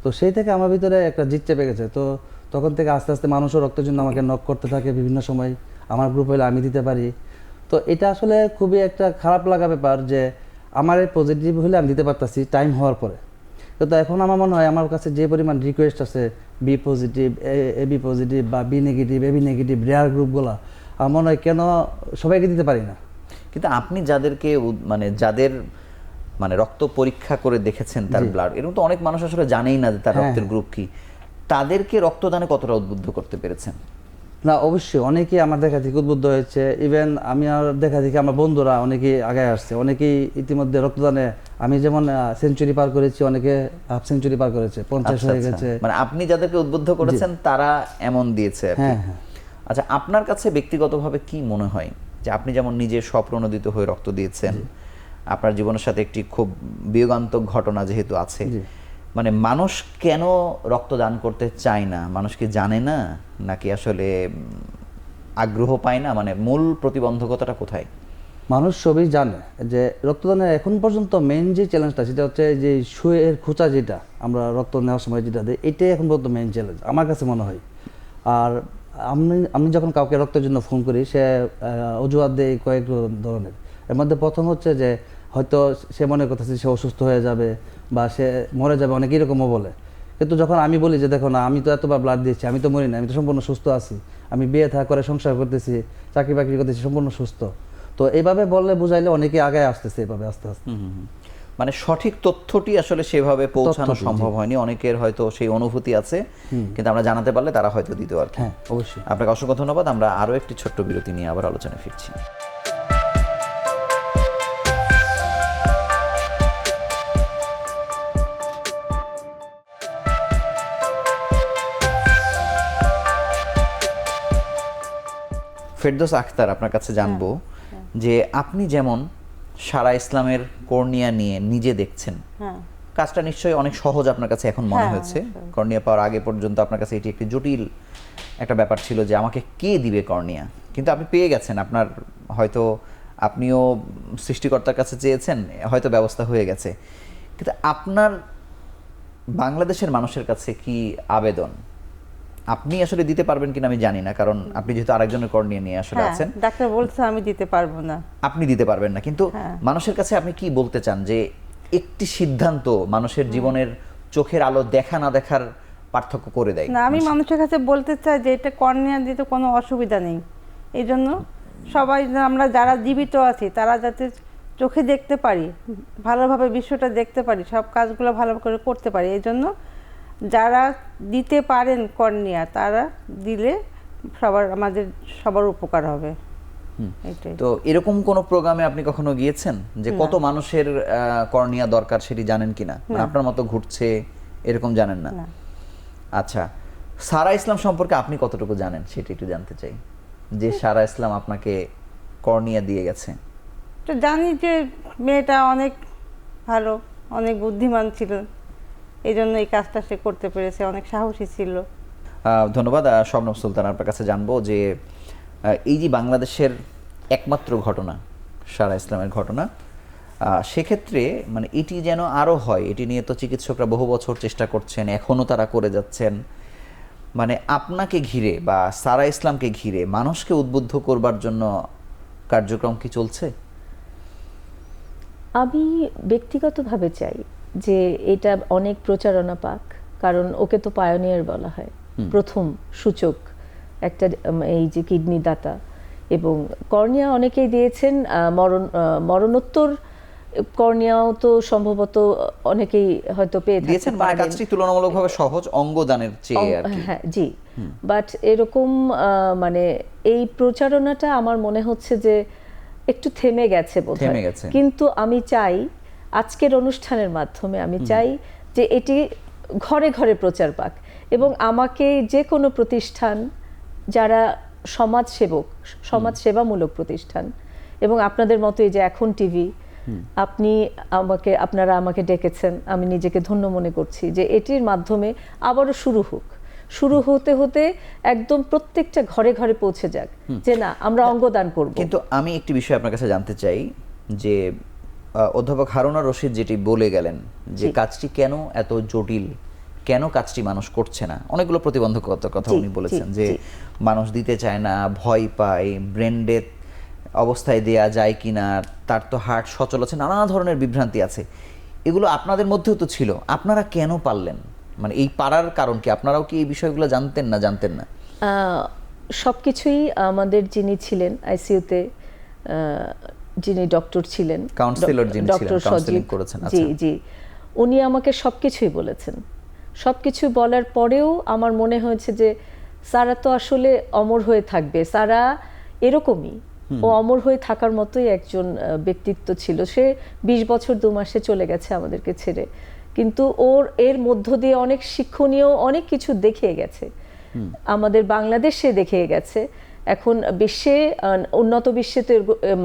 তো সেই থেকে আমার ভিতরে একটা জিদ চেপে গেছে। তো তখন থেকে আস্তে আস্তে মানুষও রক্তের জন্য আমাকে নক করতে থাকে বিভিন্ন সময়, আমার গ্রুপ হলে আমি দিতে পারি। তো এটা আসলে খুবই একটা খারাপ লাগা ব্যাপার যে আমার এই পজিটিভ হলে আমি দিতে পারতাছি টাইম হওয়ার পরে। কিন্তু এখন আমার মনে হয় আমার কাছে যে পরিমাণ রিকোয়েস্ট আছে, বি পজিটিভ, এবি পজিটিভ বা B negative, AB negative, rare গ্রুপগুলো, আমার মনে হয় কেন সবাইকে দিতে পারি না। কিন্তু আপনি যাদেরকে যাদের রক্ত পরীক্ষা করে দেখেছেন তার ব্লাড, এরকম তো অনেক মানুষ আসলে জানেই না যে তার রক্তের গ্রুপ কি, তাদেরকে রক্তদানে কতটা উদ্বুদ্ধ করতে পেরেছেন? না, অবশ্যই অনেকেই আমার দেখা থেকে উদ্বুদ্ধ হয়েছে। ইভেন আমি আর দেখা দেখি আমার বন্ধুরা অনেকেই আগে আসছে, অনেকেই ইতিমধ্যে রক্তদানে, আমি যেমন সেঞ্চুরি পার করেছি, অনেকে হাফ সেঞ্চুরি পার করেছে, 50 হয়ে গেছে। মানে আপনি যাদেরকে উদ্বুদ্ধ করেছেন তারা এমন দিয়েছে আর কি। হ্যাঁ, হ্যাঁ। আচ্ছা, আপনার কাছে ব্যক্তিগতভাবে কি মনে হয় যে আপনি যেমন নিজে স্বপ্রণোদিত হয়ে রক্ত দিয়েছেন, আপনার জীবনের সাথে একটি খুব বিয়োগান্তক ঘটনা যেহেতু আছে, মানে মানুষ কেন রক্তদান করতে চায় না? মানুষ কি জানে না, নাকি আসলে আগ্রহ পায় না? মানে মূল প্রতিবন্ধকতাটা কোথায়? মানুষ সবই জানে যে রক্তদানের এখন পর্যন্ত মেইন যে চ্যালেঞ্জটা, সেটা হচ্ছে যে সুয়ের খোঁচা, যেটা আমরা রক্ত নেওয়ার সময় যেটা দিই, এটাই এখন পর্যন্ত মেইন চ্যালেঞ্জ আমার কাছে মনে হয়। আর আমি যখন কাউকে রক্তের জন্য ফোন করি, সে অজুহাত দেয় কয়েক ধরনের। এর মধ্যে প্রথম হচ্ছে যে হয়তো সে মনে করতেছে সে অসুস্থ হয়ে যাবে বা সে মরে যাবে, অনেক এরকমও বলে। কিন্তু যখন আমি বলি যে দেখো না, আমি তো এতবার ব্লাড দিয়েছি, আমি তো মরি না, আমি তো সম্পূর্ণ সুস্থ আছি, আমি বিয়ে থা করে সংসার করতেছি, চাকরি বাকরি করতেছি, সম্পূর্ণ সুস্থ। তো এইভাবে বললে বুঝাইলে অনেকে আগে আসতেছে এইভাবে আস্তে আস্তে। মানে সঠিক তথ্যটি আসলে সেভাবে পৌঁছানো সম্ভব হয়নি। অনেকের হয়তো সেই অনুভূতি আছে, কিন্তু আমরা জানাতে পারলে তারা হয়তো দিত আর কি। হ্যাঁ, অবশ্যই। আপনাকে অসংখ্য ধন্যবাদ। আমরা আরো একটি ছোট্ট বিরতি নিয়ে আবার আলোচনায় ফিরছি। ফেরদৌস আখতার, আপনার কাছে জানবো যে আপনি যেমন সারা ইসলামের কর্নিয়া নিয়ে নিজে দেখছেন, কাজটা নিশ্চয়ই অনেক সহজ আপনার কাছে এখন মনে হয়েছে। কর্নিয়া পাওয়ার আগে পর্যন্ত আপনার কাছে এটি একটি জটিল একটা ব্যাপার ছিল যে আমাকে কে দিবে কর্নিয়া, কিন্তু আপনি পেয়ে গেছেন। আপনার হয়তো আপনিও সৃষ্টিকর্তার কাছে চেয়েছেন, হয়তো ব্যবস্থা হয়ে গেছে, কিন্তু আপনার বাংলাদেশের মানুষের কাছে কি আবেদন? আপনি আসলে দিতে পারবেন কিনা আমি জানি না, কারণ আপনি যেহেতু আরেকজনের কর্নিয়া নিয়ে আসলে হ্যাঁ, আছেন, ডাক্তার বলছে আমি দিতে পারবো না। আপনি দিতে পারবেন না, কিন্তু হ্যাঁ। মানুষের কাছে আপনি কি বলতে চান যে একটি সিদ্ধান্ত মানুষের জীবনের চোখের আলো দেখা না দেখার পার্থক্য করে দেয়? না, আমি মানুষের কাছে বলতে চাই যে এটা কর্নিয়া দিতে কোনো অসুবিধা নেই। এই জন্য সবাই আমরা যারা জীবিত আছি তারা যাতে চোখে দেখতে পারি, ভালোভাবে বিশ্বটা দেখতে পারি, সব কাজগুলো ভালো করে করতে পারি, এই জন্য যারা দিতে পারেন কর্নিয়া তারা দিলে আমাদের সবার উপকার হবে। এটাই। তো এরকম কোন প্রোগ্রামে আপনি কখনো গিয়েছেন যে কত মানুষের কর্নিয়া দরকার সেটি জানেন কিনা? মানে আপনার মতো ঘুরছে এরকম জানেন না? না। আচ্ছা, সারা ইসলাম সম্পর্কে আপনি কতটুকু জানেন সেটা একটু জানতে চাই, যে সারা ইসলাম আপনাকে কর্নিয়া দিয়ে গেছে। তো জানি যে মেয়েটা অনেক ভালো, অনেক বুদ্ধিমান ছিল, এই জন্য এই কাজটা সে করতে পেরেছে, অনেক সাহসী ছিল। ধন্যবাদ। শবনম সুলতান, আপনার কাছে জানবো যে এই যে বাংলাদেশের একমাত্র ঘটনা সারা ইসলামের ঘটনা, সেক্ষেত্রে মানে এটি যেন আরও হয়, এটি নিয়ে তো চিকিৎসকরা বহু বছর চেষ্টা করছেন, এখনও তারা করে যাচ্ছেন। মানে আপনাকে ঘিরে বা সারা ইসলামকে ঘিরে মানুষকে উদ্বুদ্ধ করবার জন্য কার্যক্রম কি চলছে? আমি ব্যক্তিগতভাবে চাই যে এটা অনেক প্রচারণা পাক, কারণ ওকে তো পায়োনিয়ার বলা হয়, প্রথম সূচক একটা এই যে কিডনি দাতা। এবং কর্নিয়া অনেকেই দিয়েছেন, মরণোত্তর কর্নিয়াও তো সম্ভবত অনেকেই হয়তো পেয়ে দিয়েছেন, থাকতে মানে পারেন। কাজটি তুলনামূলকভাবে সহজ অঙ্গদানের চেয়ে আর কি। হ্যাঁ, জি। বাট এরকম মানে এই প্রচারণাটা আমার মনে হচ্ছে যে একটু থেমে গেছে বোধহয়। থেমে গেছে। কিন্তু আমি চাই আজকের অনুষ্ঠানের মাধ্যমে আমি চাই যে এটি ঘরে ঘরে প্রচার পাক, এবং আমাকে যে কোনো প্রতিষ্ঠান যারা সমাজসেবামূলক প্রতিষ্ঠান, এবং আপনাদের মতো এই যে এখন টিভি, আপনারা আমাকে ডেকেছেন, আমি নিজেকে ধন্য মনে করছি যে এটির মাধ্যমে আবারও শুরু হতে হতে একদম প্রত্যেকটা ঘরে ঘরে পৌঁছে যাক, যে না আমরা অঙ্গদান করব। কিন্তু আমি একটি বিষয় আপনার কাছে জানতে চাই যে অধ্যাপক হারুনা রশিদ যেটি বলে গেলেন যে কাজটি কেন এত জটিল, কেন কাজটি মানুষ করছে না, অনেকগুলো প্রতিবন্ধকতার কথা উনি বলেছেন, যে মানুষ দিতে চায় না, ভয় পায়, ব্রেন ডেথ অবস্থায় দেয়া যায় কিনা, তার তো হার্ট সচল আছে, নানা ধরনের বিভ্রান্তি আছে। এগুলো আপনাদের মধ্যেও তো ছিল, আপনারা কেন পারলেন? মানে এই পারার কারণ কি? আপনারাও কি এই বিষয়গুলো জানতেন না? সবকিছুই আমাদের যিনি ছিলেন আইসিইউতে, যিনি ডক্টর ছিলেন, কাউন্সিলর যিনি ছিলেন, ডক্টর কাউন্সেলিং সজীব, করেছেন। জি আচ্ছা। জি, উনি আমাকে সবকিছুই বলেছেন। সবকিছু বলার পরেও আমার মনে হয়েছে যে সারা তো আসলে অমর হয়ে থাকবে, সারা এরকমই, ও অমর হয়ে থাকার মতোই একজন ব্যক্তিত্ব ছিল। সে 20 বছর 2 মাসে চলে গেছে আমাদেরকে ছেড়ে, কিন্তু এর মধ্য দিয়ে অনেক শিক্ষণীয় অনেক কিছু দেখিয়ে গেছে, আমাদের বাংলাদেশে দেখিয়ে গেছে। এখন বিশ্বে, উন্নত বিশ্বে তো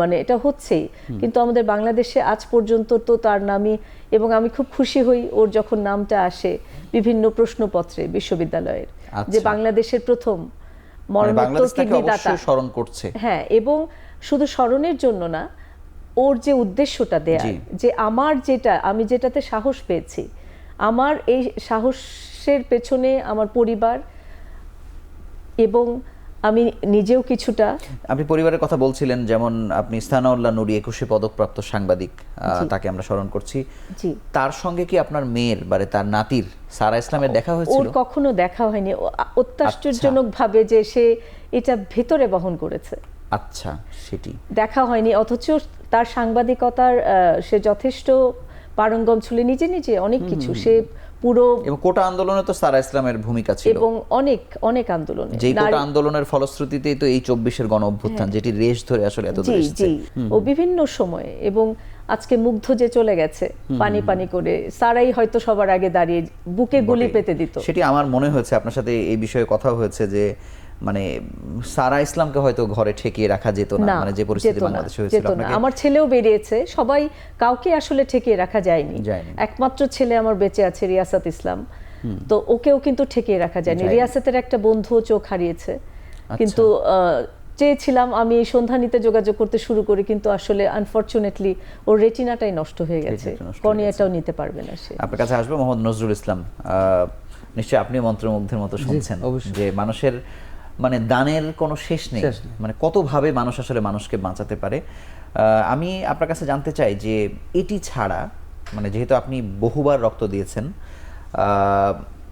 মানে এটা হচ্ছেই, কিন্তু আমাদের বাংলাদেশে আজ পর্যন্ত তো তার নামই, এবং আমি খুব খুশি হই ওর যখন নামটা আসে বিভিন্ন প্রশ্নপত্রে বিশ্ববিদ্যালয়ের, যে বাংলাদেশের প্রথম মরণোত্তর কিডনি দাতা স্মরণ করছে। হ্যাঁ, এবং শুধু স্মরণের জন্য না, ওর যে উদ্দেশ্যটা দেয়া, যে আমি যেটাতে সাহস পেয়েছি, আমার এই সাহসের পেছনে আমার পরিবার এবং আমি নিজেও কিছুটা। আপনি পরিবারের কথা বলছিলেন, যেমন আপনি সানাউল্লাহ নুরী 21 পদকপ্রাপ্ত সাংবাদিক, তাকে আমরা স্মরণ করছি। তার সঙ্গে কি আপনার মেয়ের তার নাতির সারা ইসলামের দেখা হয়েছিল? ওর কখনো দেখা হয়নি, অত্যাশ্চর্যজনক ভাবে যে সে এটা ভেতরে বহন করেছে। আচ্ছা, সেটি দেখা হয়নি, অথচ তার সাংবাদিকতার সে যথেষ্ট পারঙ্গম ছিল, নিজে নিজে অনেক কিছু, সে পুরো, এবং কোটা আন্দোলনে তো সারা ইসলামের ভূমিকা ছিল, এবং অনেক আন্দোলনে, যে কোটা আন্দোলনের ফলশ্রুতিতেই তো এই 24-এর গণ অভ্যুত্থান, যেটি রেশ ধরে আসলে এত দূর এসেছে। ও বিভিন্ন সময়ে, এবং আজকে মুগ্ধ যে চলে গেছে পানি পানি করে, সারাই হয়তো সবার আগে দাঁড়িয়ে বুকে গুলি পেতে দিত। সেটি আমার মনে হয়েছে, আপনার সাথে এই বিষয়ে কথা হয়েছে যে মানে সারা ইসলামকে হয়তো ঘরে ঠেকিয়ে রাখা যেত না, মানে যে পরিস্থিতি বাংলাদেশে হয়েছিল। আমার ছেলেও বেরিয়েছে, সবাই, কাউকে আসলে ঠেকিয়ে রাখা যায়নি। একমাত্র ছেলে আমার বেঁচে আছে, রিয়াসাত ইসলাম, তো ওকেও কিন্তু ঠেকিয়ে রাখা যায়নি। রিয়াসাতের একটা বন্ধু চোখ হারিয়েছে, কিন্তু চেয়েছিলাম আমি এই সন্ধানীতে যোগাযোগ করতে শুরু করি, কিন্তু আসলে আনফরচুনেটলি ওর রেটিনাটাই নষ্ট হয়ে গেছে, রেটিনাটা নষ্ট হয়ে কর্নিয়াটাও নিতে পারবে না সে। আপনার কাছে আসবো মোহাম্মদ নজরুল ইসলাম। নিশ্চয়ই আপনি মন্ত্রমুগ্ধের মতো শুনছেন অবশ্যই। যে মানুষের মানে দানের কোনো শেষ নেই, শেষ নেই। মানে কতভাবে মানুষ আসলে মানুষকে বাঁচাতে পারে। আমি আপনার কাছে জানতে চাই যে এটি ছাড়া, মানে যেহেতু আপনি বহুবার রক্ত দিয়েছেন,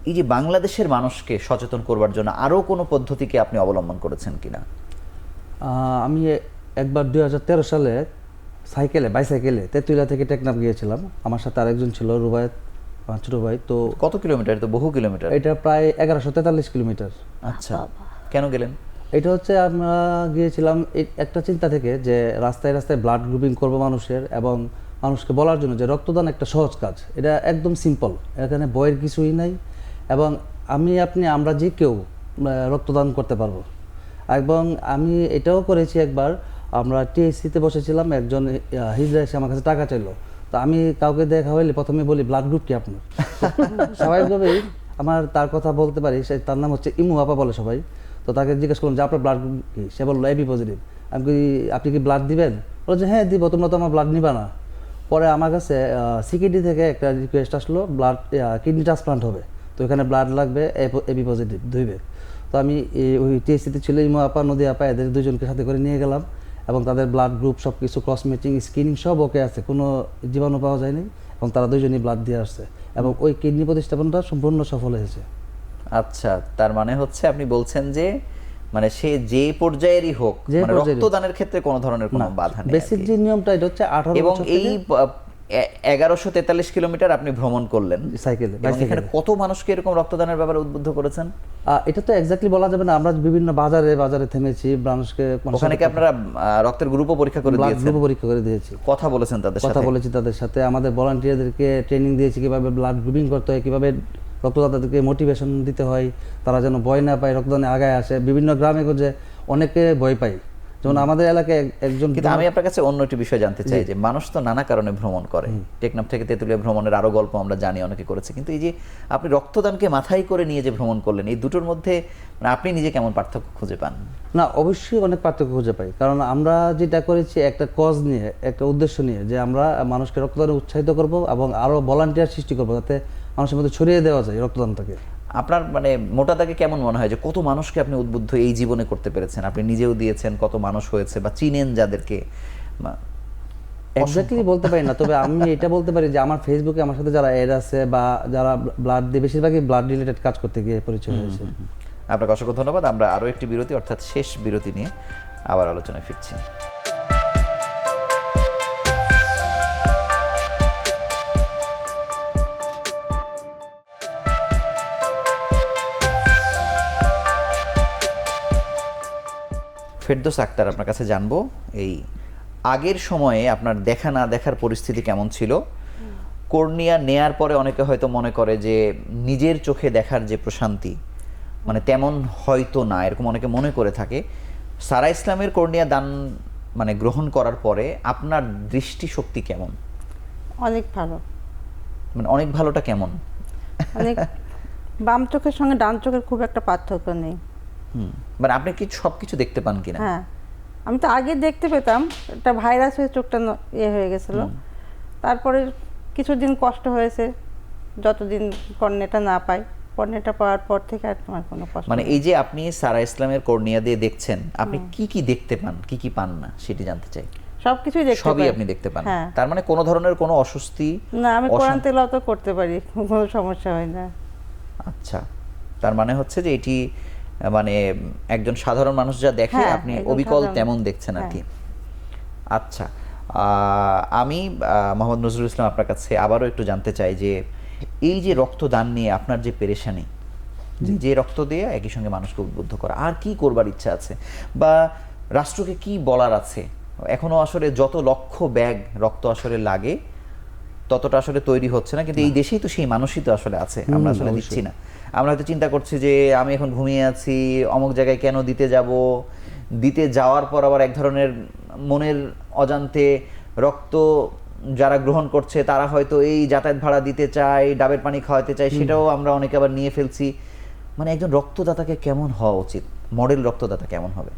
এই যে বাংলাদেশের মানুষকে সচেতন করবার জন্য আরও কোনো পদ্ধতিকে আপনি অবলম্বন করেছেন কিনা? আমি একবার 2013 সালে বাইসাইকেলে তেঁতুলিয়া থেকে টেকনাফ গিয়েছিলাম। আমার সাথে আরেকজন ছিল, রুবায়েত, আমার ছোট ভাই। তো কত কিলোমিটার? তো বহু কিলোমিটার। এটা প্রায় 1143 কিলোমিটার। আচ্ছা, কেন গেলেন? এটা হচ্ছে আমরা গিয়েছিলাম একটা চিন্তা থেকে যে রাস্তায় রাস্তায় ব্লাড গ্রুপিং করব মানুষের, এবং মানুষকে বলার জন্য যে রক্তদান একটা সহজ কাজ, এটা একদম সিম্পল, এখানে বইয়ের কিছুই নাই, এবং আমরা যে কেউ রক্তদান করতে পারবো। এবং আমি এটাও করেছি একবার, আমরা টিএসসিতে বসেছিলাম, একজন হিজড়া এসে আমার কাছে টাকা চাইলো। তো আমি কাউকে দেখা হইলে প্রথমে বলি ব্লাড গ্রুপ কি আপনার। স্বাভাবিকভাবেই তার কথা বলতে পারি, তার নাম হচ্ছে ইমু আপা বলে সবাই। তো তাকে জিজ্ঞেস করলাম যে আপনার ব্লাড গ্রুপ কি? সে বললো এবি পজিটিভ। আপনি কি ব্লাড দিবেন? বললো যে হ্যাঁ দিব, তোমরা তো আমার ব্লাড নিবা না। পরে আমার কাছে সিকিডি থেকে একটা রিকোয়েস্ট আসলো, ব্লাড কিডনি ট্রান্সপ্লান্ট হবে, তো এখানে ব্লাড লাগবে, এবি পজিটিভ 2 ব্যাগ। তো আমি ওই টিএসসিতে ছিল ইমু আপা, নদী আপা, এদের 2জনকে সাথে করে নিয়ে গেলাম, এবং তাদের ব্লাড গ্রুপ সব কিছু ক্রস ম্যাচিং, স্ক্রিনিং সব ওকে আছে, কোনো জীবাণু পাওয়া যায়নি, এবং তারা 2জনই ব্লাড দিয়ে আসছে, এবং ওই কিডনি প্রতিস্থাপনটা সম্পূর্ণ সফল হয়েছে। আচ্ছা, তার মানে হচ্ছে আপনি বলছেন যে মানে সে যে পর্যায়েরই হোক, যে মানে পর্যায়েরই হোক। রক্তদানের ক্ষেত্রে কোনো ধরনের কোনো বাধা নেই বেসিক আর কি। যে নিয়মটা এটা হচ্ছে 18 এবং বছর এই থেকে 1143 কিলোমিটার আপনি ভ্রমণ করলেন সাইকেলে, এবং এখানে বাইসাইকেলে। কত মানুষকে এরকম রক্তদানের ব্যাপারে উদ্বুদ্ধ করেছেন? এটা তো এক্স্যাক্টলি বলা যাবে না, আমরা বিভিন্ন বাজারে থেমেছি, মানুষকে ওখানে কি আপনারা রক্তের গ্রুপও পরীক্ষা করে ব্লাড দিয়েছেন? গ্রুপ পরীক্ষা করে দিয়েছি, কথা বলেছেন তাদের কথা সাথে? বলেছি তাদের সাথে, আমাদের ভলান্টিয়ারদেরকে ট্রেনিং দিয়েছি কিভাবে ব্লাড গ্রুপিং করতে হয়, কিভাবে রক্তদাতাদেরকে মোটিভেশন দিতে হয়, তারা যেন ভয় না পায়, রক্তদানে আগায় আসে। বিভিন্ন গ্রামে যে অনেকে ভয় পায়, যেমন আমাদের এলাকায় একজন। কিন্তু আমি আপনার কাছে অন্য একটি বিষয় জানতে চাই যে মানুষ তো নানা কারণে ভ্রমণ করে, টেকনাফ থেকে তেঁতুলিয়া ভ্রমণের আরো গল্প আমরা জানি অনেকে করেছে, কিন্তু এই যে আপনি রক্তদানকে মাথায় করে নিয়ে যে ভ্রমণ করলেন, এই দুটোর মধ্যে মানে আপনি নিজে কেমন পার্থক্য খুঁজে পান? না, অবশ্যই অনেক পার্থক্য খুঁজে পাই, কারণ আমরা যেটা করেছি একটা কজ নিয়ে, একটা উদ্দেশ্য নিয়ে, যে আমরা মানুষকে রক্তদানে উৎসাহিত করব এবং আরো ভলান্টিয়ার সৃষ্টি করবো, যাতে মানুষের মধ্যে ছড়িয়ে দেওয়া যায় রক্তদানটাকে। আপনার মানে মোটা দাগে কেমন মনে হয় যে কত মানুষকে আপনি উদ্বুদ্ধ এই জীবনে করতে পেরেছেন? আপনি নিজেও দিয়েছেন, কত মানুষ হয়েছে বা চিনেন যাদেরকে? এক্স্যাক্টলি বলতে পারি না, তবে আমি এটা বলতে পারি যে আমার ফেসবুকে আমার সাথে যারা এড আছে বা যারা ব্লাড দিয়ে, বেশিরভাগই ব্লাড রিলেটেড কাজ করতে গিয়ে পরিচয় হয়েছে। আপনাকে অসংখ্য ধন্যবাদ। আমরা আরও একটি বিরতি, অর্থাৎ শেষ বিরতি নিয়ে আবার আলোচনায় ফিরছি। ফেরদৌস আক্তার, আপনার কাছে জানবো এই আগের সময়ে আপনার দেখা না দেখার পরিস্থিতি কেমন ছিল? কর্নিয়া নেয়ার পরে অনেকে হয়তো মনে করে যে নিজের চোখে দেখার যে প্রশান্তি মানে তেমন হয়তো না, এরকম অনেকে মনে করে থাকে। সারা ইসলামের কর্নিয়া দান মানে গ্রহণ করার পরে আপনার দৃষ্টিশক্তি কেমন? অনেক ভালো। মানে অনেক ভালোটা কেমন? অনেক বাম চোখের সঙ্গে ডান চোখের খুব একটা পার্থক্য নেই। মানে আপনি কি সবকিছু দেখতে পান কিনা? হ্যাঁ, আমি তো আগে দেখতে পেতাম, একটা ভাইরাস হয়ে চোখটা হয়ে গেছিল। তারপরে কিছুদিন কষ্ট হয়েছে, যতদিন কর্নেটা না পাই। কর্নেটা পাওয়ার পর থেকে আর তোমার কোনো কষ্ট মানে নেই। এই যে আপনি সারা ইসলামের কর্নিয়া দিয়ে দেখছেন, আপনি কি কি দেখতে পান, কি কি পান না সেটি জানতে চাই। সবকিছুই দেখতে সবই পাই। আপনি দেখতে পান? হ্যাঁ। তার মানে কোনো ধরনের কোনো অস্বস্তি? না, আমি কোরআন তেলাওয়াত করতে পারি, কোনো সমস্যা হয় না। আচ্ছা, তার মানে হচ্ছে যে এটি মানে একজন সাধারণ মানুষ যা দেখে হ্যাঁ, আপনি একদম অবিকল সাধারণ। তেমন দেখছেন আর হ্যাঁ। কি। আচ্ছা, আমি মোহাম্মদ নজরুল ইসলাম আপনার কাছে আবারও একটু জানতে চাই যে এই যে রক্তদান নিয়ে আপনার যে পেরেশানি, যে রক্ত দিয়ে একই সঙ্গে মানুষকে উদ্বুদ্ধ করা, আর কি করবার ইচ্ছা আছে বা রাষ্ট্রকে কি বলার আছে? এখনো আসলে যত লক্ষ ব্যাগ রক্ত আসলে লাগে ততটা আসলে তৈরি হচ্ছে না, কিন্তু এই দেশেই তো সেই মানুষই তো আসলে আছে, আমরা আসলে দিচ্ছি না। আমরা হয়তো চিন্তা করছি যে আমি এখন ঘুমিয়ে আছি, অমুক জায়গায় কেন দিতে যাব, দিতে যাওয়ার পর আবার এক ধরনের মনের অজান্তে রক্ত যারা গ্রহণ করছে তারা হয়তো এই যাতায়াত ভাড়া দিতে চায়, ডাবের পানি খাওয়াতে চায়, সেটাও আমরা অনেকে আবার নিয়ে ফেলছি। মানে একজন রক্তদাতাকে কেমন হওয়া উচিত? মডেল রক্তদাতা কেমন হবে?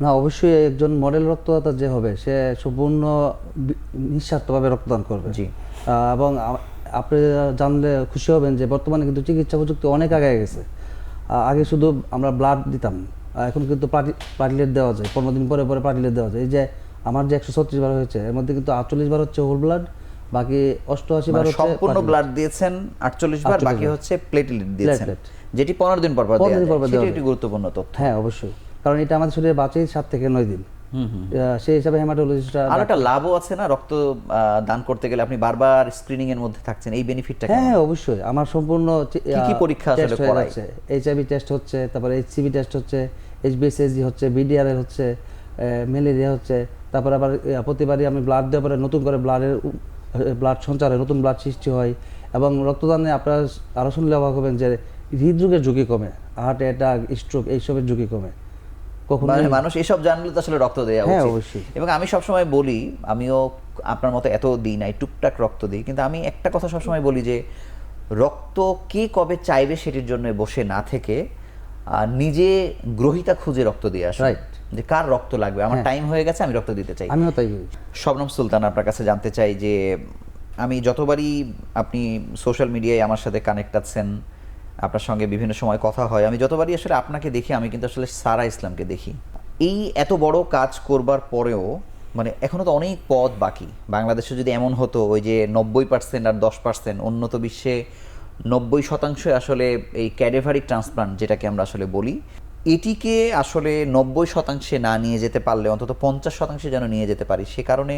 না, অবশ্যই একজন মডেল রক্তদাতা যে হবে সে সম্পূর্ণ নিঃস্বার্থভাবে রক্তদান করবে। জি। এবং আপনি জানলে খুশি হবেন যে বর্তমানে কিন্তু চিকিৎসা প্রযুক্তি অনেক আগে গেছে। আগে শুধু আমরা ব্লাড দিতাম, এখন কিন্তু প্লাটিলেট দেওয়া যায়, 15 দিন পরে পরে প্লাটিলেট দেওয়া যায়। এই যে আমার যে 136 বার হয়েছে এর মধ্যে কিন্তু 48 বার হচ্ছে হোল ব্লাড, বাকি 88 বার মানে হচ্ছে সম্পূর্ণ platelet। ব্লাড দিয়েছেন 48 বার, 48 বাকি বার। হচ্ছে প্লেটলেট দিয়েছেন, প্লেটলেট। যেটি 15 দিন পর পর 15 দেয়া দিন পর পর যায়। দেওয়া সেটি একটি যায়। গুরুত্বপূর্ণ তথ্য। হ্যাঁ, অবশ্যই, কারণ এটা আমাদের শরীরে বাঁচে 7 থেকে 9 দিন। সেই হিসাবে হেমাটোলজিস্টরা আর একটা লাভও আছে না রক্ত দান করতে গেলে, আপনি বারবার স্ক্রিনিং এর মধ্যে থাকছেন, এই বেনিফিটটা হ্যাঁ, অবশ্যই। আমার সম্পূর্ণ কি পরীক্ষা আসলে করায়? এইচআইভি টেস্ট হচ্ছে, তারপরে এইচসিভি টেস্ট হচ্ছে, এইচবিএসএসজি হচ্ছে, বিডিআরএল হচ্ছে, ম্যালেরিয়া হচ্ছে। তারপরে আবার প্রতিবারই আমি ব্লাড দেওয়ার পরে নতুন করে ব্লাড সঞ্চার হয়, নতুন ব্লাড সৃষ্টি হয়। এবং রক্তদানে আপনারা আরও শুনলে অবাক হবেন যে হৃদরোগের ঝুঁকি কমে, হার্ট অ্যাটাক, স্ট্রোক এইসবের ঝুঁকি কমে। কখনো মানে মানুষ এসব জানলে তো আসলে রক্ত দেওয়া হ্যাঁ, উচিত। অবশ্যই। এবং আমি সবসময় বলি, আমিও আপনার মতো এত দিই নাই, টুকটাক রক্ত দিই, কিন্তু আমি একটা কথা সবসময় বলি যে রক্ত কে কবে চাইবে সেটির জন্য বসে না থেকে নিজে গ্রহিতা খুঁজে রক্ত দিয়ে আসে, Right. যে কার রক্ত লাগবে, আমার টাইম হয়ে গেছে, আমি রক্ত দিতে চাই। আমিও তাই বলি। শবনম সুলতান, আপনার কাছে জানতে চাই যে আমি যতবারই আপনি সোশ্যাল মিডিয়ায় আমার সাথে কানেক্ট আছেন, আপনার সঙ্গে বিভিন্ন সময় কথা হয়, আমি যতবারই আসলে আপনাকে দেখি, আমি কিন্তু আসলে সারা ইসলামকে দেখি। এই এত বড় কাজ করবার পরেও মানে এখনো তো অনেক পথ বাকি। বাংলাদেশে যদি এমন হতো ওই যে 90% আর 10%, উন্নত বিশ্বে 90% আসলে এই ক্যাডেভারিক ট্রান্সপ্লান্ট যেটাকে আমরা আসলে বলি, এটিকে আসলে 90% না নিয়ে যেতে পারলে অন্তত 50% যেন নিয়ে যেতে পারি। সে কারণে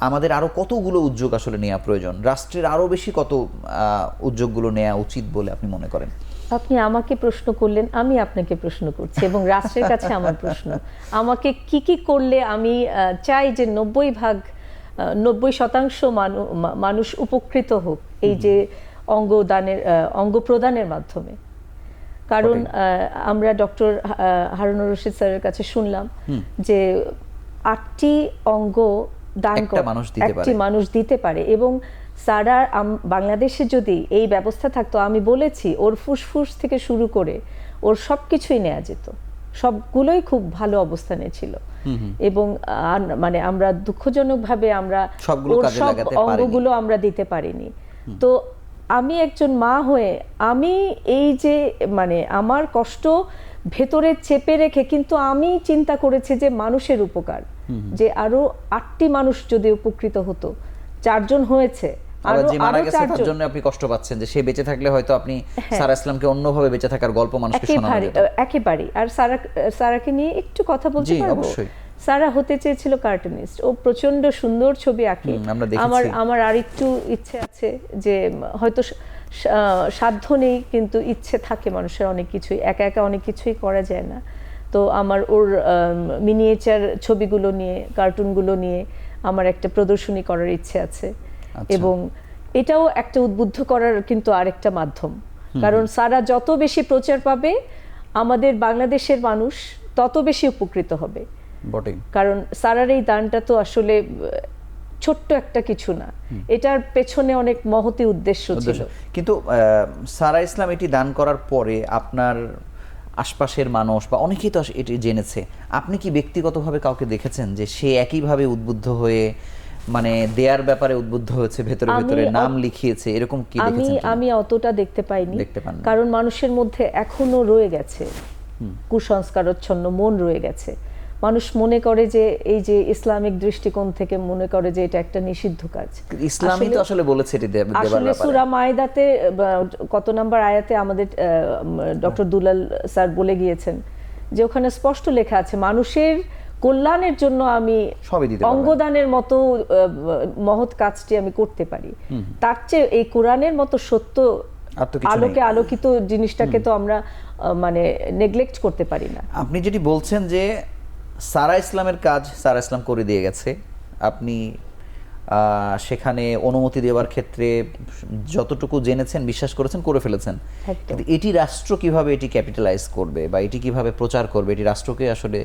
আমাদের আরও কতগুলো উদ্যোগ আসলে নেওয়া প্রয়োজন, রাষ্ট্রের আরও বেশি কত উদ্যোগগুলো নেওয়া উচিত বলে আপনি মনে করেন? আপনি আমাকে প্রশ্ন করলেন, আমি আপনাকে প্রশ্ন করছি, এবং রাষ্ট্রের কাছে আমার প্রশ্ন, আমাকে কি কি করলে আমি চাই যে 90% মানুষ উপকৃত হোক এই যে অঙ্গ প্রদানের মাধ্যমে। কারণ আমরা ডক্টর হারুনুর রশিদ স্যারের কাছে শুনলাম যে 8টি অঙ্গ দান একটা মানুষ দিতে পারে। একটি মানুষ দিতে পারে, এবং সারা বাংলাদেশে যদি এই ব্যবস্থা থাকতো, আমি বলেছি ওর ফুসফুস থেকে শুরু করে ওর সব কিছুই নেওয়া যেত, সবগুলোই খুব ভালো অবস্থানে ছিল। এবং মানে আমরা দুঃখজনকভাবে আমরা সবগুলো ওর কাজে সব লাগাতে পারিনি। অঙ্গগুলো আমরা দিতে পারিনি। তো আমি একজন মা হয়ে আমি এই যে মানে আমার কষ্ট ভেতরে চেপে রেখে, কিন্তু আমি চিন্তা করেছি যে মানুষের উপকার, যে আরো 8টি মানুষ যদি উপকৃত হতো, 4 জন হয়েছে, আবার আরো যে মারা গেছে 4 তার জন। জন্য আপনি কষ্ট পাচ্ছেন যে সে বেঁচে থাকলে হয়তো আপনি সারা ইসলামকে অন্যভাবে বেঁচে থাকার গল্প মানুষকে শোনানো যেত। একেবারে। আর সারাকে নিয়ে একটু কথা বলতে জি, পারবো? অবশ্যই। সারা হতে চেয়েছিল কার্টুনিস্ট, ও প্রচন্ড সুন্দর ছবি আঁকে। আমরা দেখেছি। আমার আরেকটু ইচ্ছে আছে যে হয়তো সাধ্য নেই, কিন্তু ইচ্ছে থাকে মানুষের অনেক কিছুই, একা একা অনেক কিছুই করা যায় না। তো আমার ওর মিনিয়েচার ছবিগুলো নিয়ে, কার্টুনগুলো নিয়ে আমার একটা প্রদর্শনী করার ইচ্ছে আছে। এবং এটাও একটা উদ্বুদ্ধ করার কিন্তু আরেকটা মাধ্যম, কারণ সারা যত বেশি প্রচার পাবে আমাদের বাংলাদেশের মানুষ তত বেশি উপকৃত হবে। বটেই। কারণ সারার এই দানটা তো আসলে ছোট্ট একটা কিছু না, এটার পেছনে অনেক মহতি উদ্দেশ্য ছিল। কিন্তু সারা ইসলাম এটি দান করার পরে আপনার আশপাশের মানুষ বা অনেকেই তো এটি জেনেছে, আপনি কি ব্যক্তিগতভাবে কাউকে দেখেছেন যে সে একইভাবে উদ্বুদ্ধ হয়ে মানে দেয়ার ব্যাপারে উদ্বুদ্ধ হয়েছে, ভেতরে ভেতরে নাম লিখিয়েছে, এরকম কি দেখেছেন? আমি অতটা দেখতে পাইনি, দেখতে পাননি। কারণ মানুষের মধ্যে এখনো রয়ে গেছে কুসংস্কারচ্ছন্ন মন রয়ে গেছে। মানুষ মনে করে যে এই যে ইসলামিক দৃষ্টিকোণ থেকে মনে করে যে এটা একটা নিষিদ্ধ কাজ। ইসলামই তো আসলে বলেছে এটি দেবার আসলে ব্যাপারে। সূরা মায়দাতে কত নাম্বার আয়াতে আমাদের ডক্টর দুলাল স্যার বলে গিয়েছেন যে ওখানে স্পষ্ট লেখা আছে মানুষের কল্যাণের জন্য আমি সবই দিতে পারবেন। অঙ্গদানের মতো মহৎ কাজটি আমি করতে পারি। তার চেয়ে এই কোরআনের মতো সত্য আর তো কিছু নেই। আলোকে আলোকিত জিনিসটাকে তো আমরা মানে নেগলেক্ট করতে পারি না। আপনি যেটি বলছেন যে সারা ইসলামের কাজ সারা ইসলাম করে দিয়ে গেছে, আপনি সেখানে অনুমতি দেওয়ার ক্ষেত্রে যতটুকু জেনেছেন, বিশ্বাস করেছেন, করে ফেলেছেন। কিন্তু এটি রাষ্ট্র কিভাবে এটি ক্যাপিটালাইজ করবে বা এটি কিভাবে প্রচার করবে, এটি রাষ্ট্রকে আসলে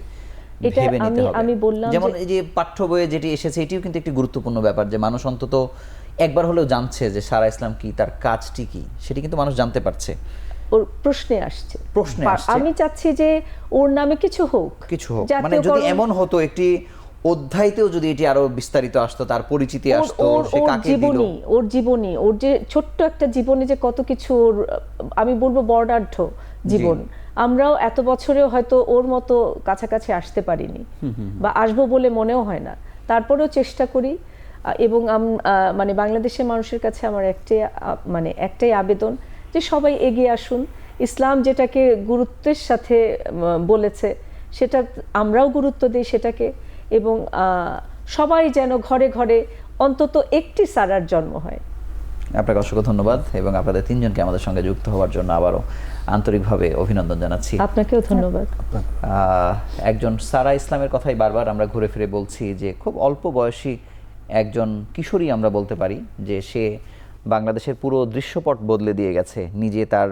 এটা ভেবে নিতে হবে। আমি বললাম যেমন এই যে পাঠ্য বইয়ে যেটি এসেছে, এটিও কিন্তু একটি গুরুত্বপূর্ণ ব্যাপার যে মানুষ অন্তত একবার হলেও জানছে যে সারা ইসলাম কি, তার কাজটি কি, সেটি কিন্তু মানুষ জানতে পারছে। ওর প্রশ্নে আসছে। প্রশ্নে আসছে। আমি চাচ্ছি যে ওর নামে কিছু হোক, কিছু হোক, মানে যদি জাতীয়করণ- এমন হতো একটি অধ্যায়তেও যদি এটি আরো বিস্তারিত আসতো, তার পরিচিতি আসতো, সে কাকে দিল। ওর জীবনী, ওর যে ছোট্ট একটা জীবনে যে কত কিছু ওর, আমি বলবো বর্ণাঢ্য জীবন, আমরাও এত বছরেও হয়তো ওর মতো কাছাকাছি আসতে পারিনি বা আসবো বলে মনেও হয় না, তারপরেও চেষ্টা করি। এবং মানে বাংলাদেশের মানুষের কাছে আমার একটাই আবেদন যে সবাই এগিয়ে আসুন। ইসলাম যেটাকে গুরুত্বের সাথে বলেছে সেটা আমরাও গুরুত্ব দিই সেটাকে, এবং সবাই যেন ঘরে ঘরে অন্তত একটি সারার জন্ম হয়। আপনাকে অসংখ্য ধন্যবাদ এবং আপনাদের তিনজনকে আমাদের সঙ্গে যুক্ত হওয়ার জন্য আবারও আন্তরিকভাবে অভিনন্দন জানাচ্ছি। আপনাকেও ধন্যবাদ। একজন সারা ইসলামের কথাই বারবার আমরা ঘুরে ফিরে বলছি যে খুব অল্প বয়সী একজন কিশোরী আমরা বলতে পারি যে সে বাংলাদেশের পুরো দৃশ্যপট বদলে দিয়ে গেছে। নিজে তার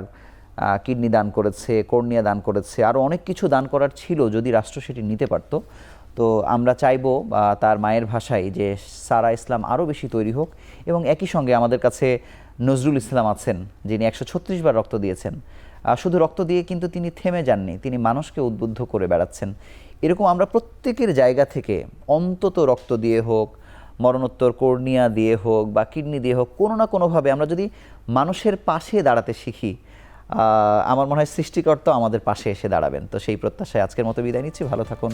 কিডনি দান করেছে, কর্নিয়া দান করেছে, আরও অনেক কিছু দান করার ছিল যদি রাষ্ট্র সেটি নিতে পারত। তো আমরা চাইবো তার মায়ের ভাষায় যে সারা ইসলাম আরও বেশি তৈরি হোক। এবং একই সঙ্গে আমাদের কাছে নজরুল ইসলাম আছেন, যিনি 136 বার রক্ত দিয়েছেন। শুধু রক্ত দিয়ে কিন্তু তিনি থেমে যাননি, তিনি মানুষকে উদ্বুদ্ধ করে বেড়াচ্ছেন। এরকম আমরা প্রত্যেকের জায়গা থেকে অন্তত রক্ত দিয়ে হোক, মরণোত্তর কর্নিয়া দিয়ে হোক বা কিডনি দিয়ে হোক, কোনো না কোনোভাবে আমরা যদি মানুষের পাশে দাঁড়াতে শিখি, আমার মনে হয় সৃষ্টিকর্তা আমাদের পাশে এসে দাঁড়াবেন। তো সেই প্রত্যাশায় আজকের মতো বিদায় নিচ্ছি। ভালো থাকুন,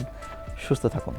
সুস্থ থাকুন।